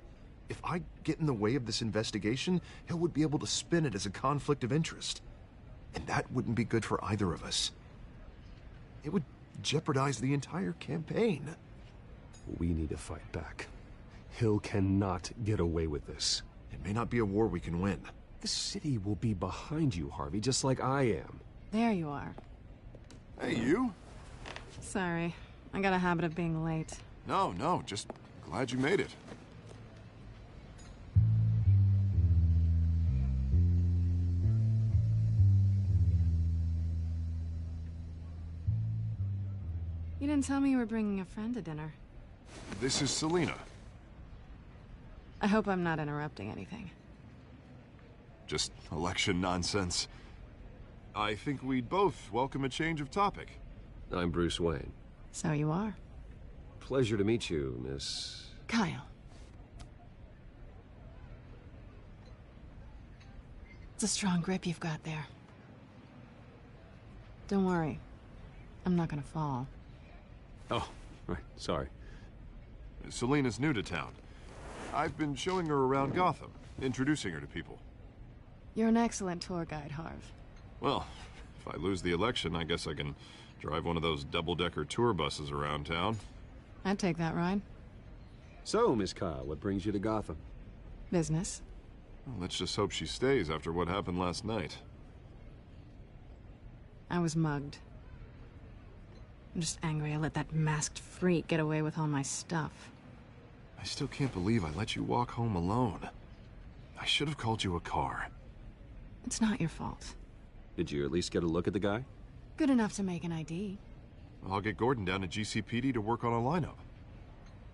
If I get in the way of this investigation, Hill would be able to spin it as a conflict of interest. And that wouldn't be good for either of us. It would jeopardize the entire campaign. We need to fight back. Hill cannot get away with this. It may not be a war we can win. The city will be behind you, Harvey, just like I am. There you are. Hey, you? Sorry. I got a habit of being late. No, just glad you made it. You didn't tell me you were bringing a friend to dinner. This is Selina. I hope I'm not interrupting anything. Just election nonsense. I think we'd both welcome a change of topic. I'm Bruce Wayne. So you are. Pleasure to meet you, Miss... Kyle. It's a strong grip you've got there. Don't worry. I'm not gonna fall. Oh, right, sorry. Selina's new to town. I've been showing her around Gotham, introducing her to people. You're an excellent tour guide, Harv. Well, if I lose the election, I guess I can drive one of those double-decker tour buses around town. I'd take that ride. So, Miss Kyle, what brings you to Gotham? Business. Well, let's just hope she stays after what happened last night. I was mugged. I'm just angry I let that masked freak get away with all my stuff. I still can't believe I let you walk home alone. I should have called you a car. It's not your fault. Did you at least get a look at the guy? Good enough to make an ID. I'll get Gordon down to GCPD to work on a lineup.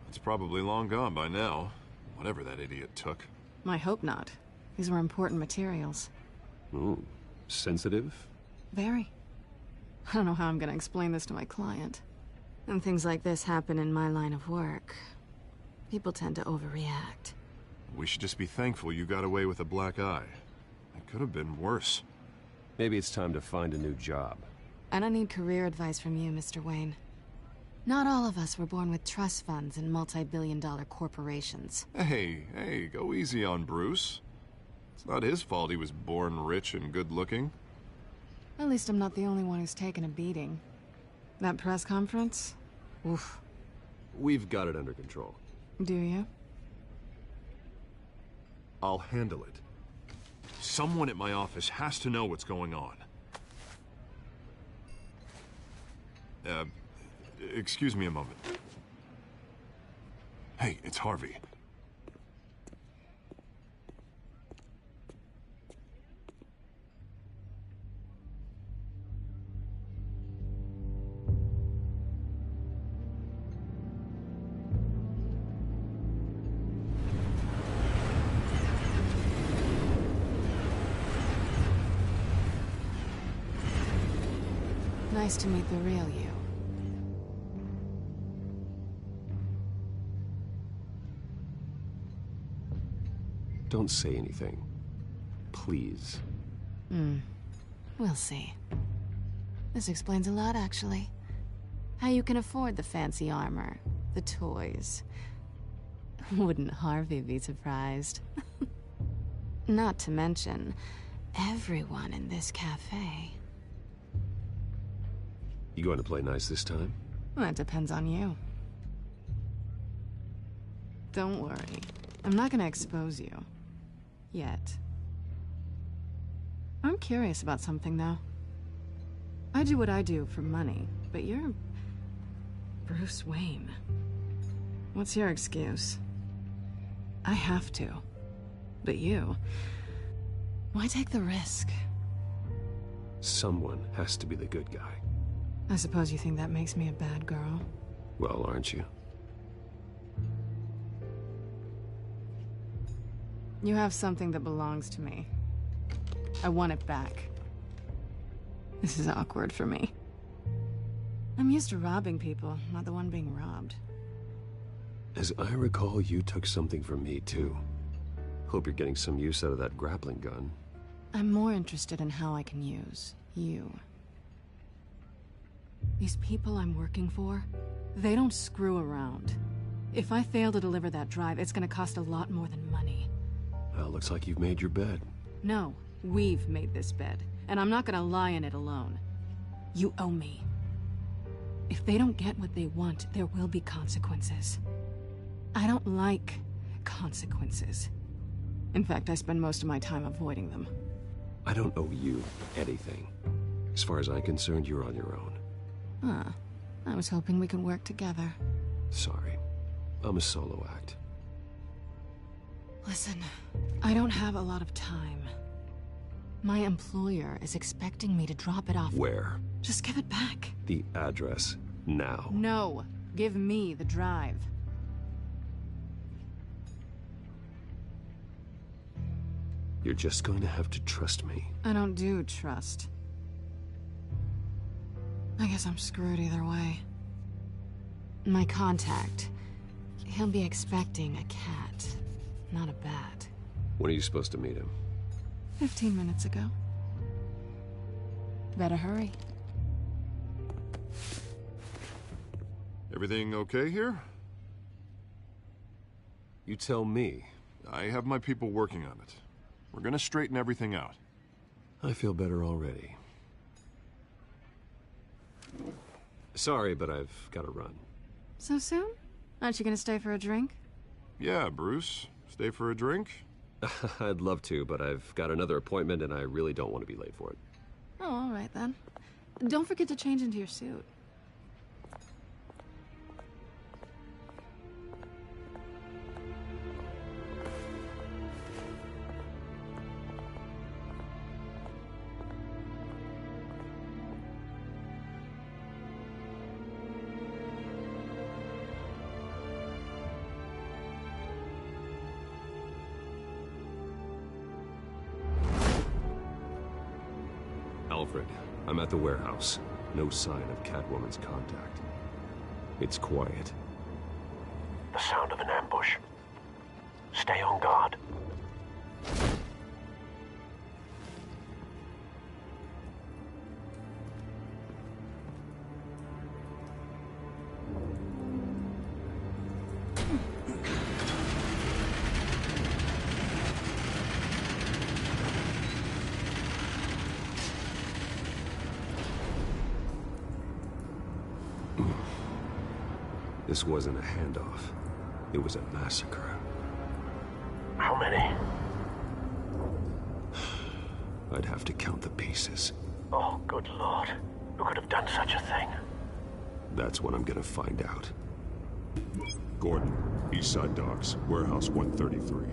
It's probably long gone by now, whatever that idiot took. I hope not. These were important materials. Ooh, sensitive? Very. I don't know how I'm gonna explain this to my client. When things like this happen in my line of work, people tend to overreact. We should just be thankful you got away with a black eye. It could have been worse. Maybe it's time to find a new job. I don't need career advice from you, Mr. Wayne. Not all of us were born with trust funds and multi-billion-dollar corporations. Hey, go easy on Bruce. It's not his fault he was born rich and good-looking. At least I'm not the only one who's taken a beating. That press conference? Oof. We've got it under control. Do you? I'll handle it. Someone at my office has to know what's going on. Excuse me a moment. Hey, it's Harvey. Nice to meet the real you. Don't say anything. Please. We'll see. This explains a lot, actually. How you can afford the fancy armor, the toys. Wouldn't Harvey be surprised? Not to mention, everyone in this cafe. You going to play nice this time? Well, that depends on you. Don't worry. I'm not gonna expose you. Yet. I'm curious about something, though. I do what I do for money, but you're... Bruce Wayne. What's your excuse? I have to. But you... Why take the risk? Someone has to be the good guy. I suppose you think that makes me a bad girl? Well, aren't you? You have something that belongs to me. I want it back. This is awkward for me. I'm used to robbing people, not the one being robbed. As I recall, you took something from me, too. Hope you're getting some use out of that grappling gun. I'm more interested in how I can use you. These people I'm working for, they don't screw around. If I fail to deliver that drive, it's gonna cost a lot more than money. Well, looks like you've made your bed. No, we've made this bed, and I'm not gonna lie in it alone. You owe me. If they don't get what they want, there will be consequences. I don't like consequences. In fact, I spend most of my time avoiding them. I don't owe you anything. As far as I'm concerned, you're on your own. Huh. I was hoping we could work together. Sorry. I'm a solo act. Listen, I don't have a lot of time. My employer is expecting me to drop it off. Where? Just give it back. The address, now. No. Give me the drive. You're just going to have to trust me. I don't do trust. I guess I'm screwed either way. My contact. He'll be expecting a cat, not a bat. When are you supposed to meet him? 15 minutes ago. Better hurry. Everything okay here? You tell me. I have my people working on it. We're gonna straighten everything out. I feel better already. Sorry, but I've got to run. So soon? Aren't you gonna stay for a drink? Yeah, Bruce. Stay for a drink? I'd love to, but I've got another appointment and I really don't want to be late for it. Oh, all right then. Don't forget to change into your suit. Alfred, I'm at the warehouse. No sign of Catwoman's contact. It's quiet. The sound of an ambush. Stay on guard. This wasn't a handoff. It was a massacre. How many? I'd have to count the pieces. Oh, good Lord. Who could have done such a thing? That's what I'm gonna find out. Gordon, Eastside Docks, Warehouse 133.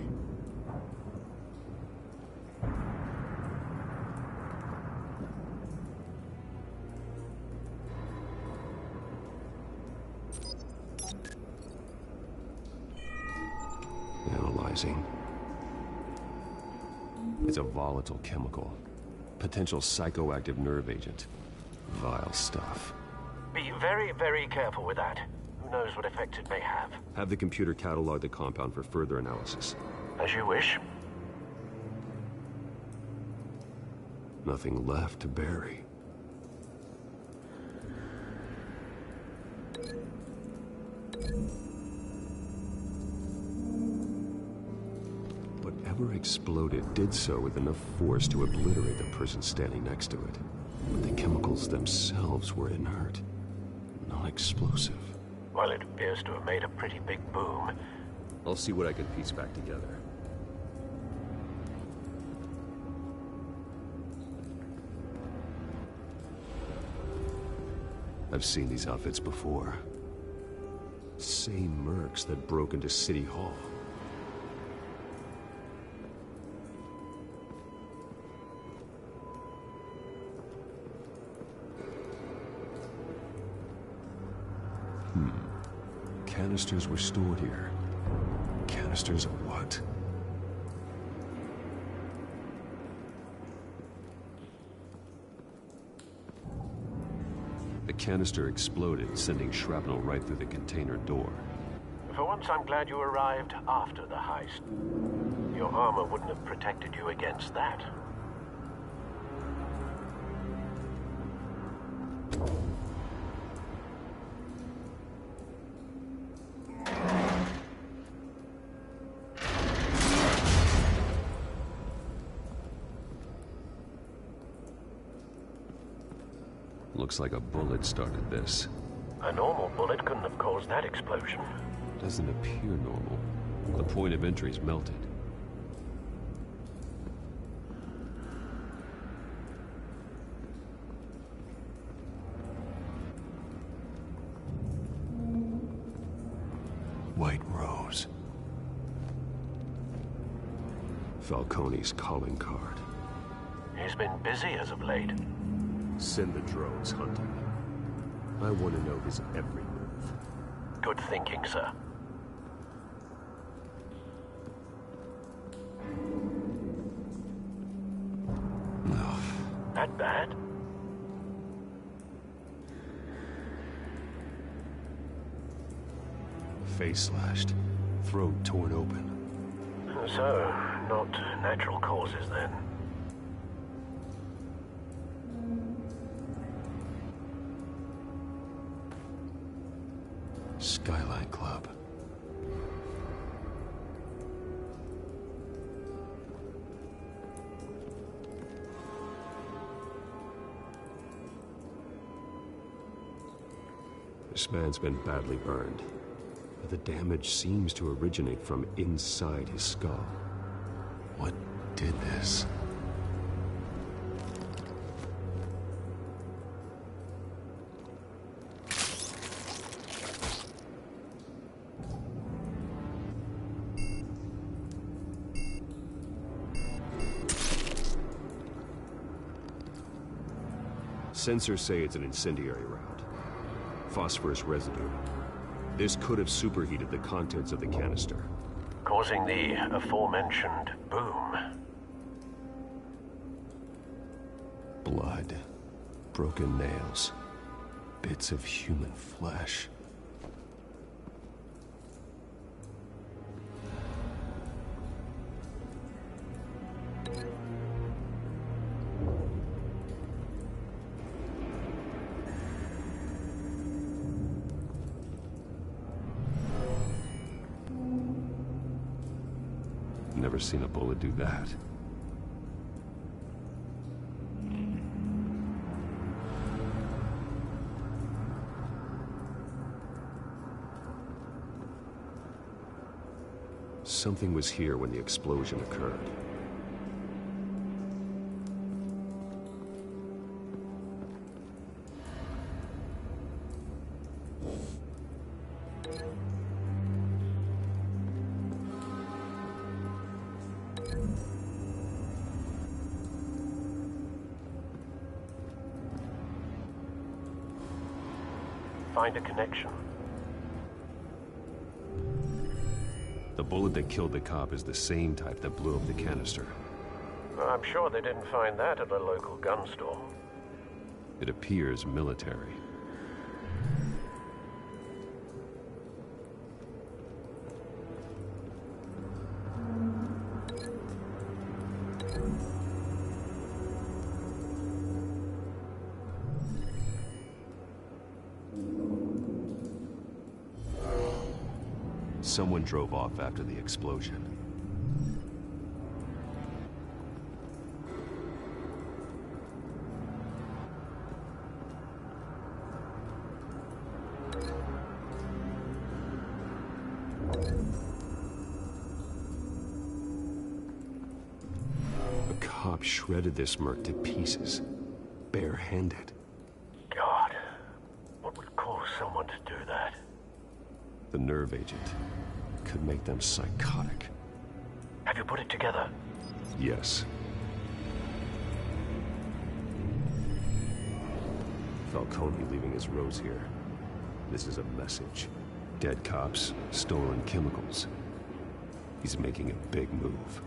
Analyzing. It's a volatile chemical. Potential psychoactive nerve agent. Vile stuff. Be very, very careful with that. Who knows what effects it may have. Have the computer catalog the compound for further analysis. As you wish. Nothing left to bury. Whatever exploded did so with enough force to obliterate the person standing next to it. But the chemicals themselves were inert, non-explosive. Well, it appears to have made a pretty big boom. I'll see what I can piece back together. I've seen these outfits before. Same mercs that broke into City Hall. Canisters were stored here. Canisters of what? The canister exploded, sending shrapnel right through the container door. For once, I'm glad you arrived after the heist. Your armor wouldn't have protected you against that. Looks like a bullet started this. A normal bullet couldn't have caused that explosion. Doesn't appear normal. The point of entry's melted. White Rose. Falcone's calling card. He's been busy as of late. Send the drones hunting. I want to know his every move. Good thinking, sir. No. That bad? Face slashed. Throat torn open. So, not natural causes then. Skyline Club. This man's been badly burned, but the damage seems to originate from inside his skull. What did this? Sensors say it's an incendiary round. Phosphorus residue. This could have superheated the contents of the canister, causing the aforementioned boom. Blood. Broken nails. Bits of human flesh. Never seen a bullet do that. Something was here when the explosion occurred. Find a connection. The bullet that killed the cop is the same type that blew up the canister. I'm sure they didn't find that at a local gun store. It appears military. Someone drove off after the explosion. A cop shredded this merc to pieces, barehanded. God, what would cause someone to do that? The nerve agent could make them psychotic. Have you put it together? Yes. Falcone leaving his rose here. This is a message. Dead cops, stolen chemicals. He's making a big move.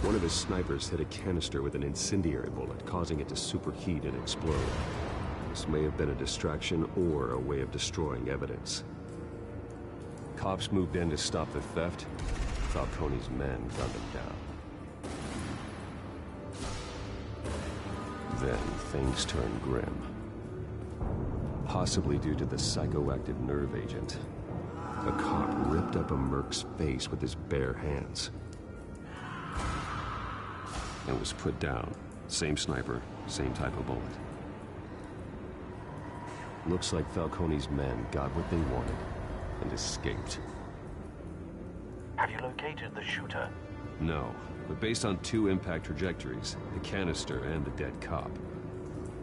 One of his snipers hit a canister with an incendiary bullet, causing it to superheat and explode. This may have been a distraction or a way of destroying evidence. Cops moved in to stop the theft. Falcone's men gunned them down. Then things turned grim. Possibly due to the psychoactive nerve agent. A cop ripped up a merc's face with his bare hands. And was put down. Same sniper, same type of bullet. Looks like Falcone's men got what they wanted and escaped. Have you located the shooter? No, but based on 2 impact trajectories, the canister and the dead cop,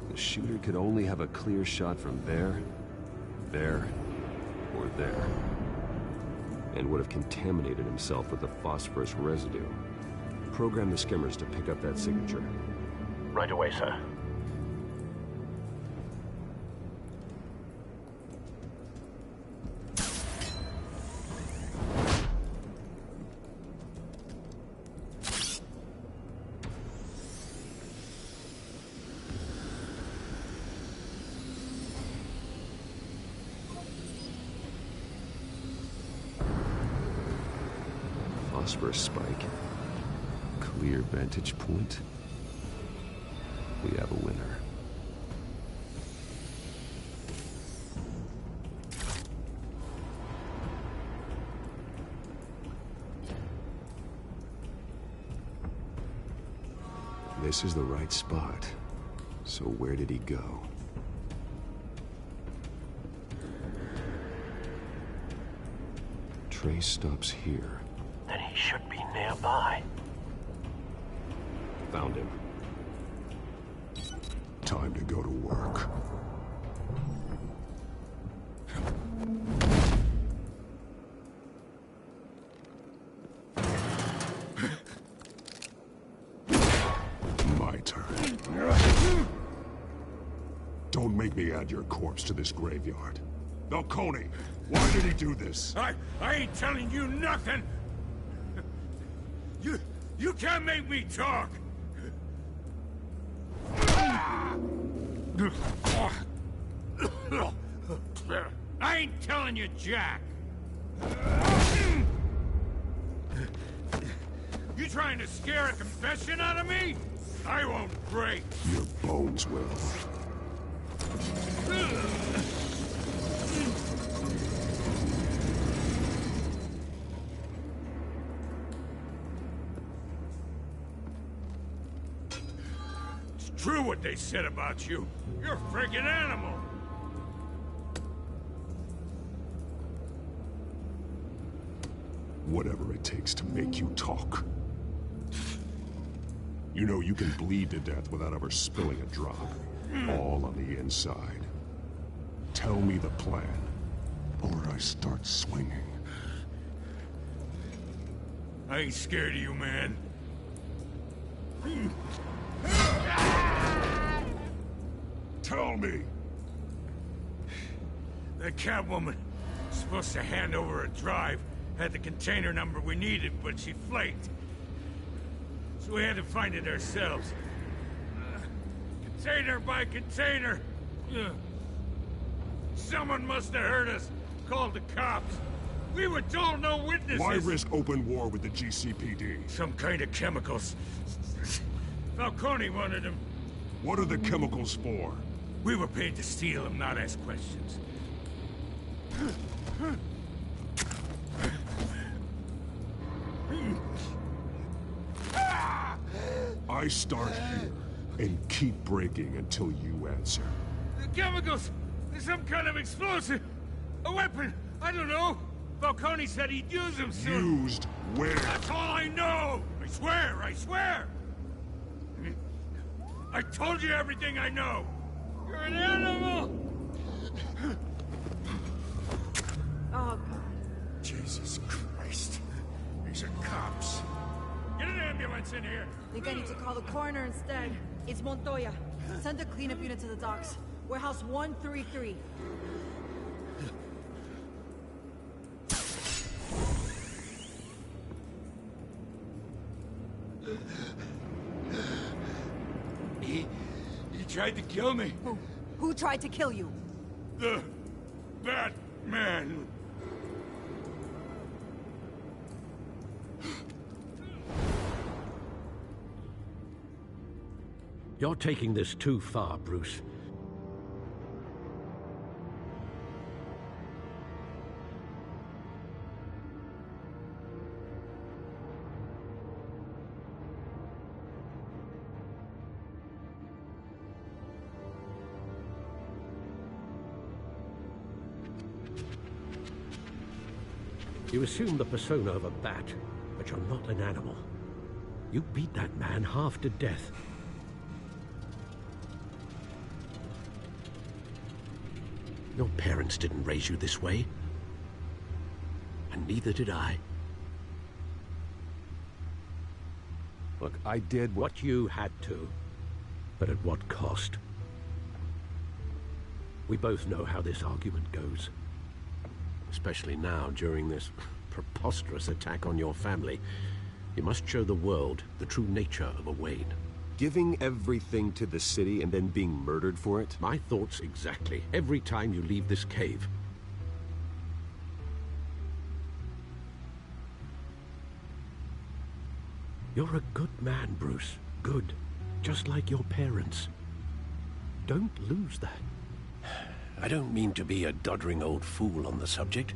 the shooter could only have a clear shot from there, or there. And would have contaminated himself with the phosphorus residue. Program the skimmers to pick up that signature. Right away, sir. Phosphorus spike. Clear vantage point. We have a winner. This is the right spot. So where did he go? Trace stops here. Then he should be nearby. Found him. Time to go to work. My turn. Don't make me add your corpse to this graveyard. Falcone, why did he do this? I ain't telling you nothing! You can't make me talk! I ain't telling you, Jack! You trying to scare a confession out of me? I won't break! Your bones will. True what they said about you. You're a friggin' animal. Whatever it takes to make you talk. You know you can bleed to death without ever spilling a drop. All on the inside. Tell me the plan, or I start swinging. I ain't scared of you, man. Tell me! That Catwoman was supposed to hand over a drive, had the container number we needed, but she flaked. So we had to find it ourselves. Container by container. Someone must have heard us, called the cops. We were told no witnesses. Why risk open war with the GCPD? Some kind of chemicals. Falcone wanted them. What are the chemicals for? We were paid to steal them, not ask questions. I start here and keep breaking until you answer. The chemicals! There's some kind of explosive! A weapon! I don't know! Falcone said he'd use them soon! Used where? That's all I know! I swear! I swear! I told you everything I know! You're an animal! Oh, Jesus Christ. These are cops. Get an ambulance in here! Think I need to call the coroner instead. It's Montoya. Send a cleanup unit to the docks. Warehouse 133. He tried to kill me. Who tried to kill you? The Batman. You're taking this too far, Bruce. You assume the persona of a bat, but you're not an animal. You beat that man half to death. Your parents didn't raise you this way. And neither did I. Look, I did what you had to. But at what cost? We both know how this argument goes. Especially now, during this preposterous attack on your family. You must show the world the true nature of a Wayne. Giving everything to the city and then being murdered for it? My thoughts exactly. Every time you leave this cave. You're a good man, Bruce. Good. Just like your parents. Don't lose that. I don't mean to be a doddering old fool on the subject,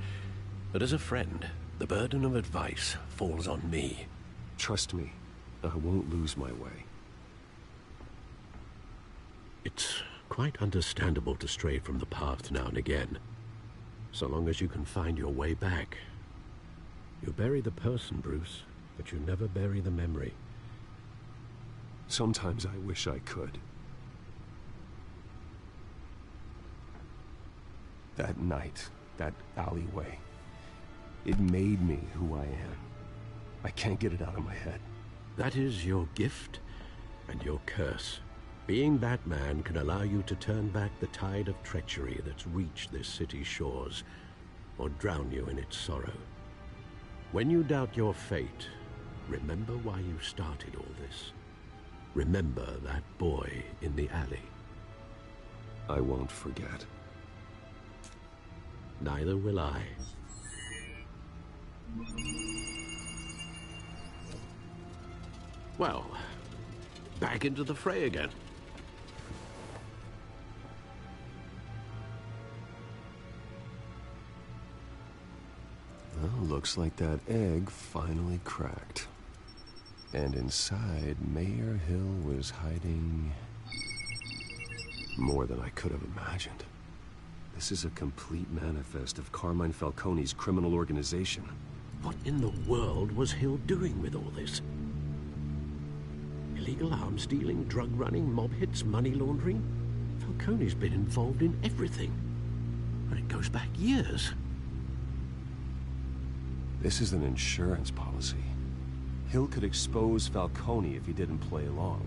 but as a friend, the burden of advice falls on me. Trust me, I won't lose my way. It's quite understandable to stray from the path now and again, so long as you can find your way back. You bury the person, Bruce, but you never bury the memory. Sometimes I wish I could. That night, that alleyway, it made me who I am. I can't get it out of my head. That is your gift and your curse. Being Batman can allow you to turn back the tide of treachery that's reached this city's shores, or drown you in its sorrow. When you doubt your fate, remember why you started all this. Remember that boy in the alley. I won't forget. Neither will I. Well, back into the fray again. Well, looks like that egg finally cracked. And inside, Mayor Hill was hiding more than I could have imagined. This is a complete manifest of Carmine Falcone's criminal organization. What in the world was Hill doing with all this? Illegal arms dealing, drug running, mob hits, money laundering? Falcone's been involved in everything. And it goes back years. This is an insurance policy. Hill could expose Falcone if he didn't play along.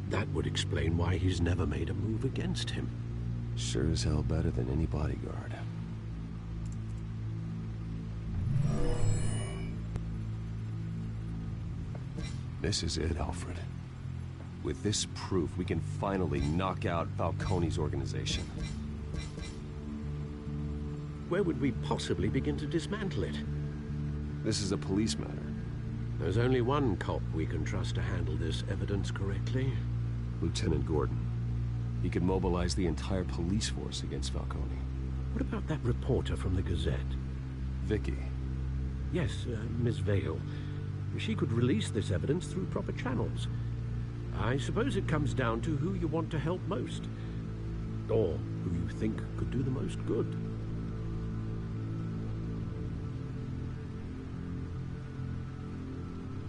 That would explain why he's never made a move against him. Sure as hell better than any bodyguard. This is it, Alfred. With this proof, we can finally knock out Falcone's organization. Where would we possibly begin to dismantle it? This is a police matter. There's only one cop we can trust to handle this evidence correctly. Lieutenant Gordon. He could mobilize the entire police force against Falcone. What about that reporter from the Gazette? Vicky. Yes, Miss Vale. She could release this evidence through proper channels. I suppose it comes down to who you want to help most. Or who you think could do the most good.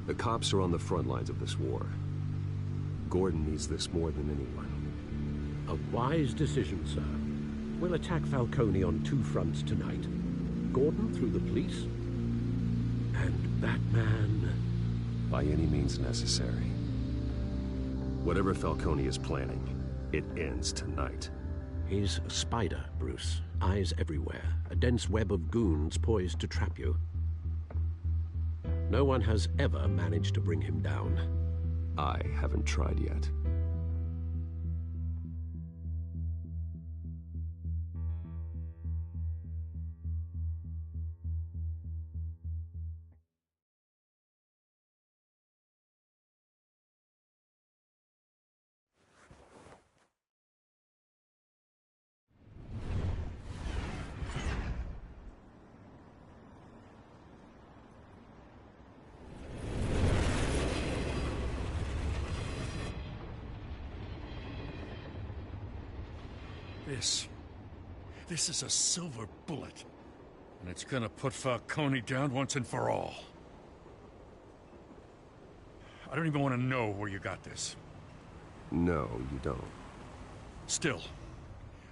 The cops are on the front lines of this war. Gordon needs this more than anyone. A wise decision, sir. We'll attack Falcone on two fronts tonight. Gordon through the police, and Batman... by any means necessary. Whatever Falcone is planning, it ends tonight. He's a spider, Bruce. Eyes everywhere. A dense web of goons poised to trap you. No one has ever managed to bring him down. I haven't tried yet. This is a silver bullet. And it's gonna put Falcone down once and for all. I don't even want to know where you got this. No, you don't. Still,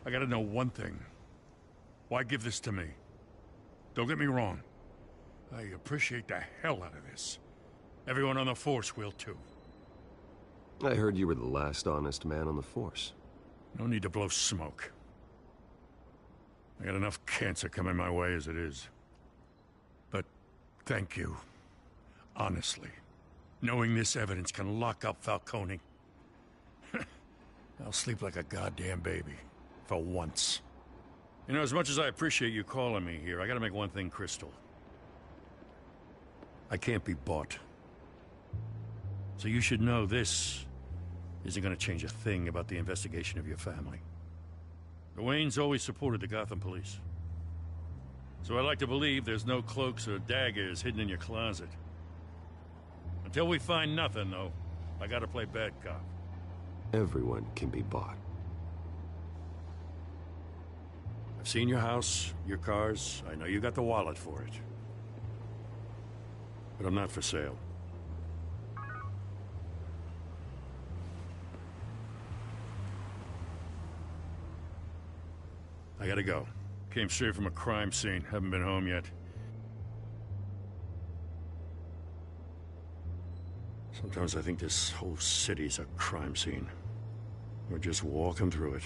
I gotta know one thing. Why give this to me? Don't get me wrong. I appreciate the hell out of this. Everyone on the Force will too. I heard you were the last honest man on the Force. No need to blow smoke. I got enough cancer coming my way as it is. But thank you. Honestly. Knowing this evidence can lock up Falcone. I'll sleep like a goddamn baby. For once. You know, as much as I appreciate you calling me here, I gotta make one thing crystal. I can't be bought. So you should know this isn't gonna change a thing about the investigation of your family. The Waynes always supported the Gotham police. So I like to believe there's no cloaks or daggers hidden in your closet. Until we find nothing, though, I gotta play bad cop. Everyone can be bought. I've seen your house, your cars. I know you got the wallet for it. But I'm not for sale. I gotta go. Came straight from a crime scene. Haven't been home yet. Sometimes I think this whole city's a crime scene. We're just walking through it.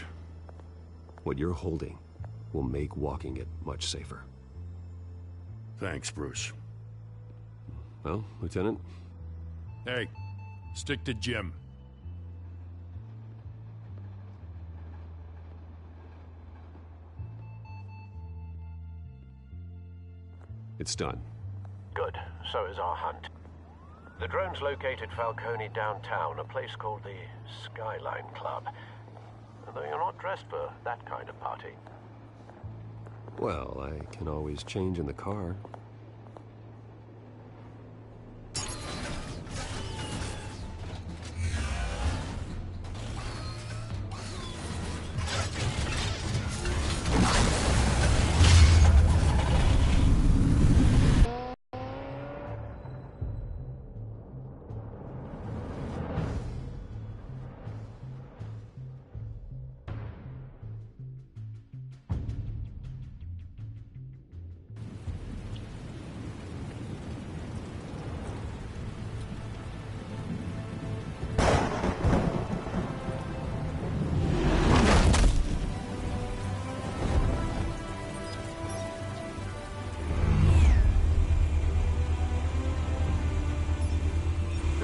What you're holding will make walking it much safer. Thanks, Bruce. Well, Lieutenant? Hey, stick to Jim. It's done. Good. So is our hunt. The drone's located Falcone downtown, a place called the Skyline Club. Although you're not dressed for that kind of party. Well, I can always change in the car.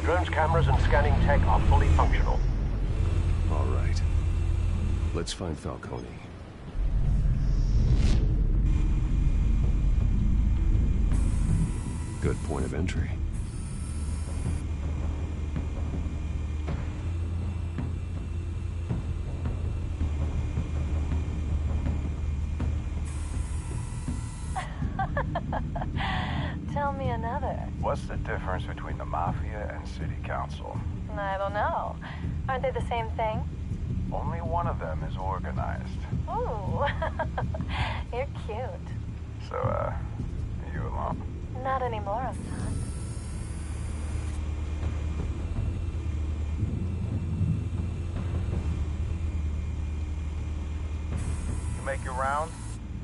Drone's cameras and scanning tech are fully functional. All right. Let's find Falcone. Good point of entry. Tell me another. What's the difference between the Mafia and City Council? I don't know. Aren't they the same thing? Only one of them is organized. Ooh. You're cute. So, are you alone? Not anymore, I'm not. You make your rounds?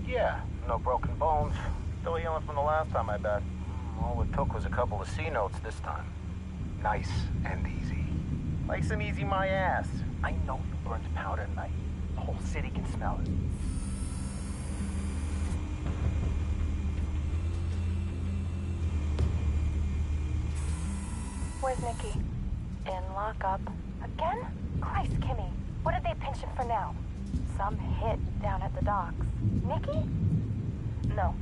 Yeah, no broken bones. Still healing from the last time, I bet. All it took was a couple of C notes this time. Nice and easy. Nice and easy, my ass. I know you burned powder at night. The whole city can smell it. Where's Nikki? In lockup. Again? Christ, Kimmy. What did they pinch him for now? Some hit down at the docks. Nikki? No.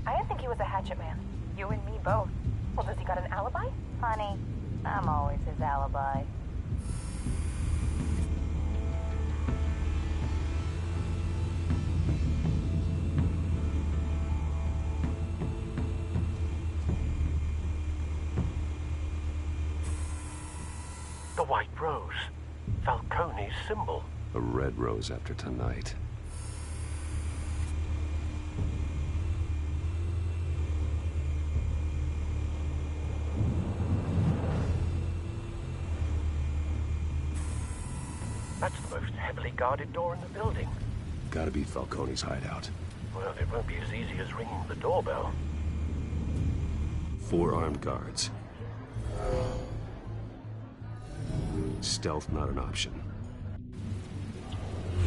I didn't think he was a hatchet man. You and me both. Well, does he got an alibi? Honey, I'm always his alibi. The White Rose. Falcone's symbol. A red rose after tonight. That's the most heavily guarded door in the building. Gotta be Falcone's hideout. Well, it won't be as easy as ringing the doorbell. 4 armed guards. Stealth not an option.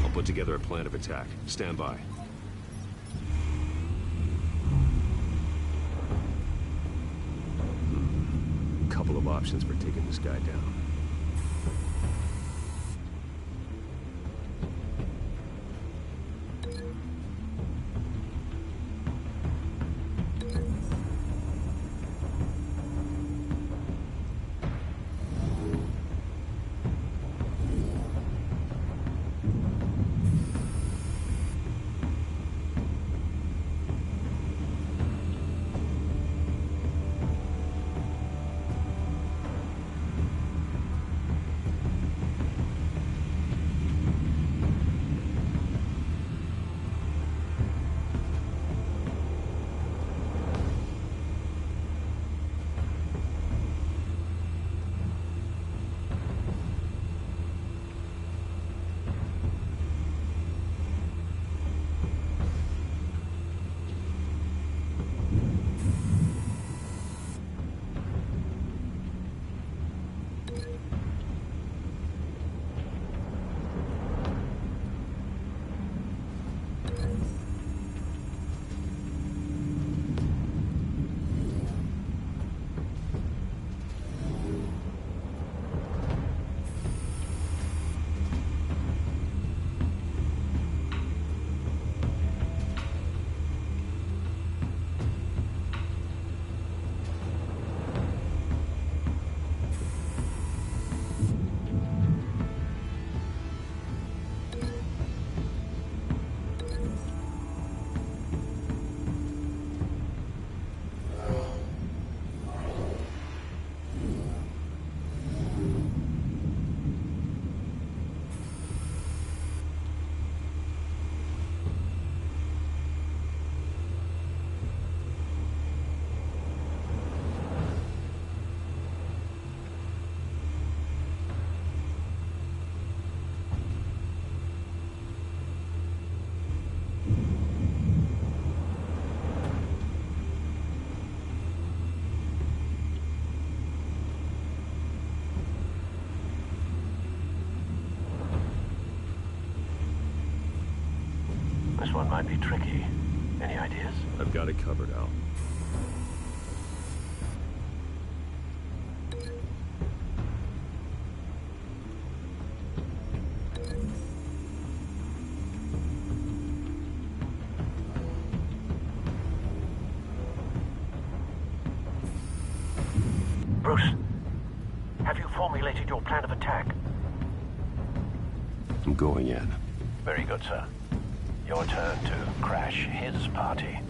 I'll put together a plan of attack. Stand by. Couple of options for taking this guy down. This one might be tricky. Any ideas? I've got it covered, Al. Bruce, have you formulated your plan of attack? I'm going in. Very good, sir. Your turn to crash his party.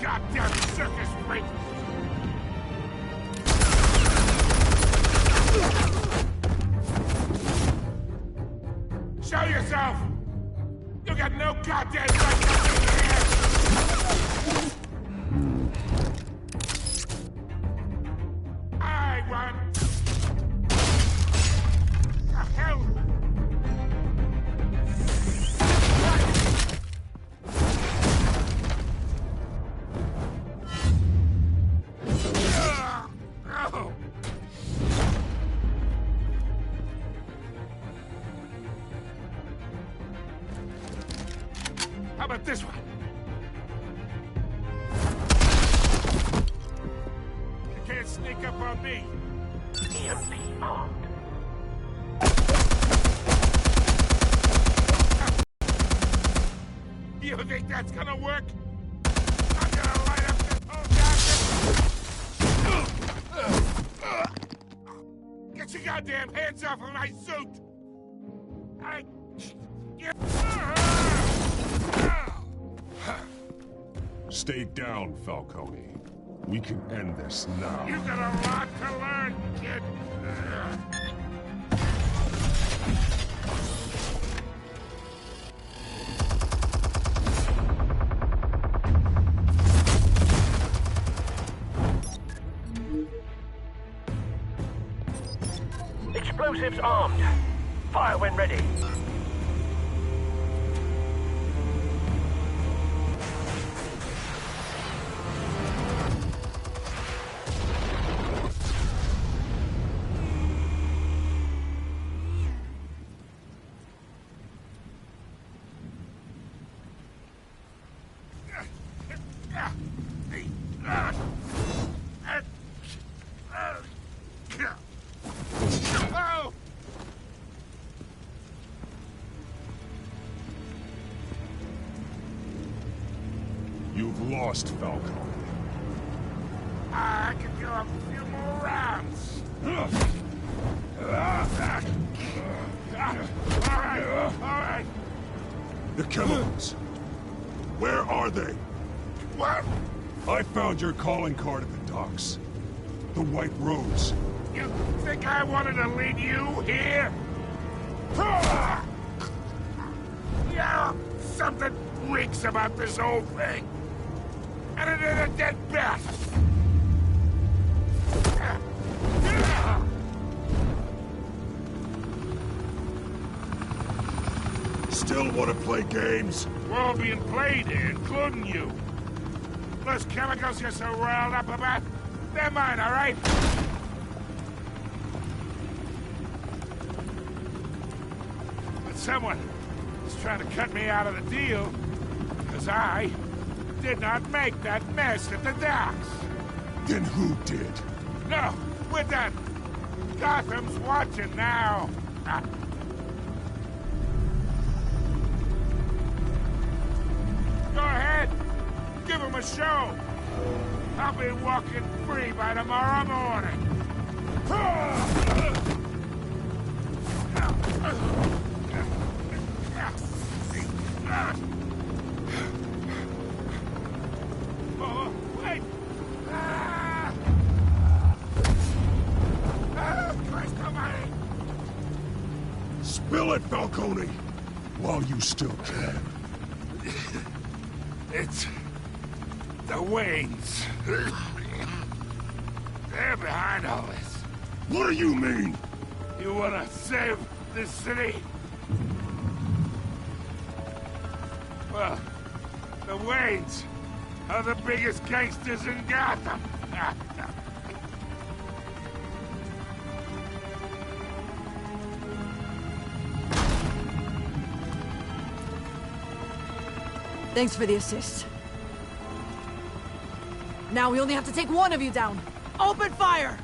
Goddamn circus freak! Show yourself! You got no goddamn right to be here! I want on me. EMP armed. You think that's gonna work? I'm gonna light up this whole goddamn... Get your goddamn hands off of my suit! Stay down, Falcone. We can end this now. You got a lot to learn, kid. Explosives armed. Fire when ready. You've lost, Falcone. I could go a few more rounds. All right. The chemicals. Where are they? What? I found your calling card at the docks. The White Rose. You think I wanted to lead you here? Yeah, something reeks about this whole thing. And it is a dead bat. Still want to play games? We're all being played here, including you. Those chemicals you're so riled up about, they're mine, all right? But someone is trying to cut me out of the deal, because I did not make that mess at the docks. Then who did? No, we're done. Gotham's watching now. Go ahead. Give him a show. I'll be walking free by tomorrow morning. Oh, wait! Christ almighty! Spill it, Falcone! While you still can. It's the Waynes. They're behind all this. What do you mean? You wanna save this city? Well, the Waynes are the biggest gangsters in Gotham. Thanks for the assist. Now we only have to take one of you down. Open fire!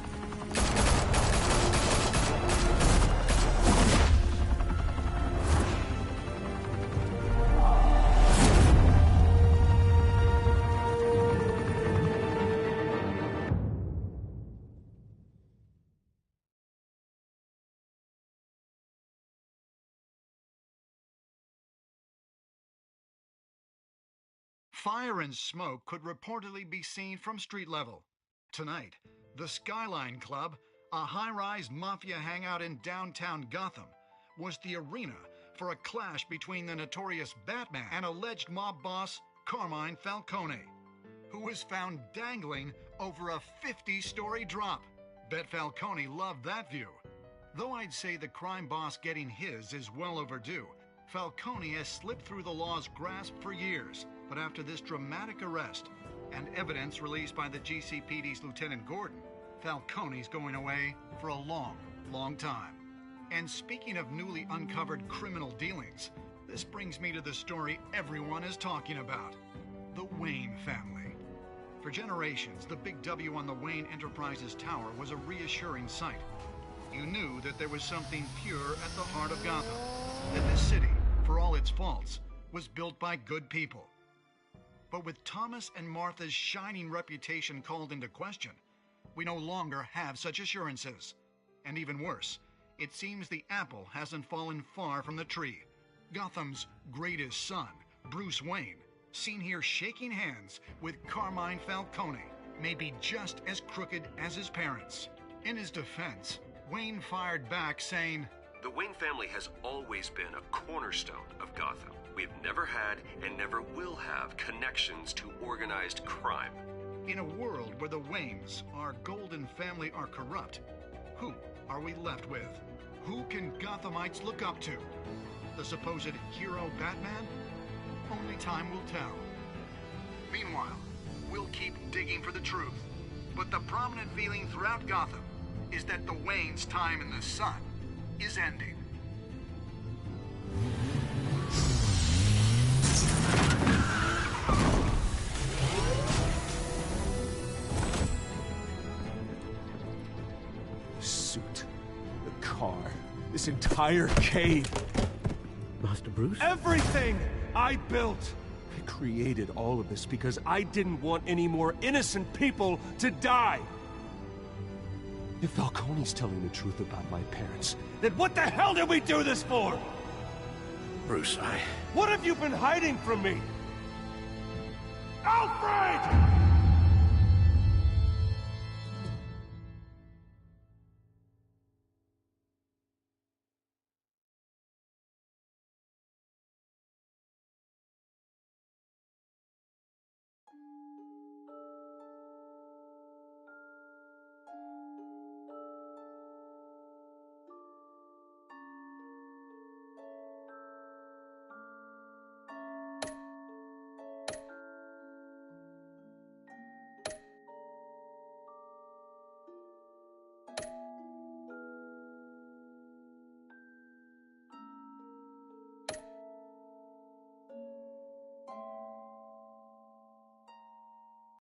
Fire and smoke could reportedly be seen from street level. Tonight, the Skyline Club, a high-rise mafia hangout in downtown Gotham, was the arena for a clash between the notorious Batman and alleged mob boss Carmine Falcone, who was found dangling over a 50-story drop. Bet Falcone loved that view. Though I'd say the crime boss getting his is well overdue, Falcone has slipped through the law's grasp for years. But after this dramatic arrest and evidence released by the GCPD's Lieutenant Gordon, Falcone's going away for a long, long time. And speaking of newly uncovered criminal dealings, this brings me to the story everyone is talking about: the Wayne family. For generations, the big W on the Wayne Enterprises tower was a reassuring sight. You knew that there was something pure at the heart of Gotham, that this city, for all its faults, was built by good people. But with Thomas and Martha's shining reputation called into question, we no longer have such assurances. And even worse, it seems the apple hasn't fallen far from the tree. Gotham's greatest son, Bruce Wayne, seen here shaking hands with Carmine Falcone, may be just as crooked as his parents. In his defense, Wayne fired back saying, "The Wayne family has always been a cornerstone of Gotham. We've never had and never will have connections to organized crime." In a world where the Waynes, our golden family, are corrupt, who are we left with? Who can Gothamites look up to? The supposed hero Batman? Only time will tell. Meanwhile, we'll keep digging for the truth. But the prominent feeling throughout Gotham is that the Waynes' time in the sun is ending. The suit, the car, this entire cave. Master Bruce? Everything I built! I created all of this because I didn't want any more innocent people to die! If Falcone's telling the truth about my parents, then what the hell did we do this for? Bruce, What have you been hiding from me? Alfred!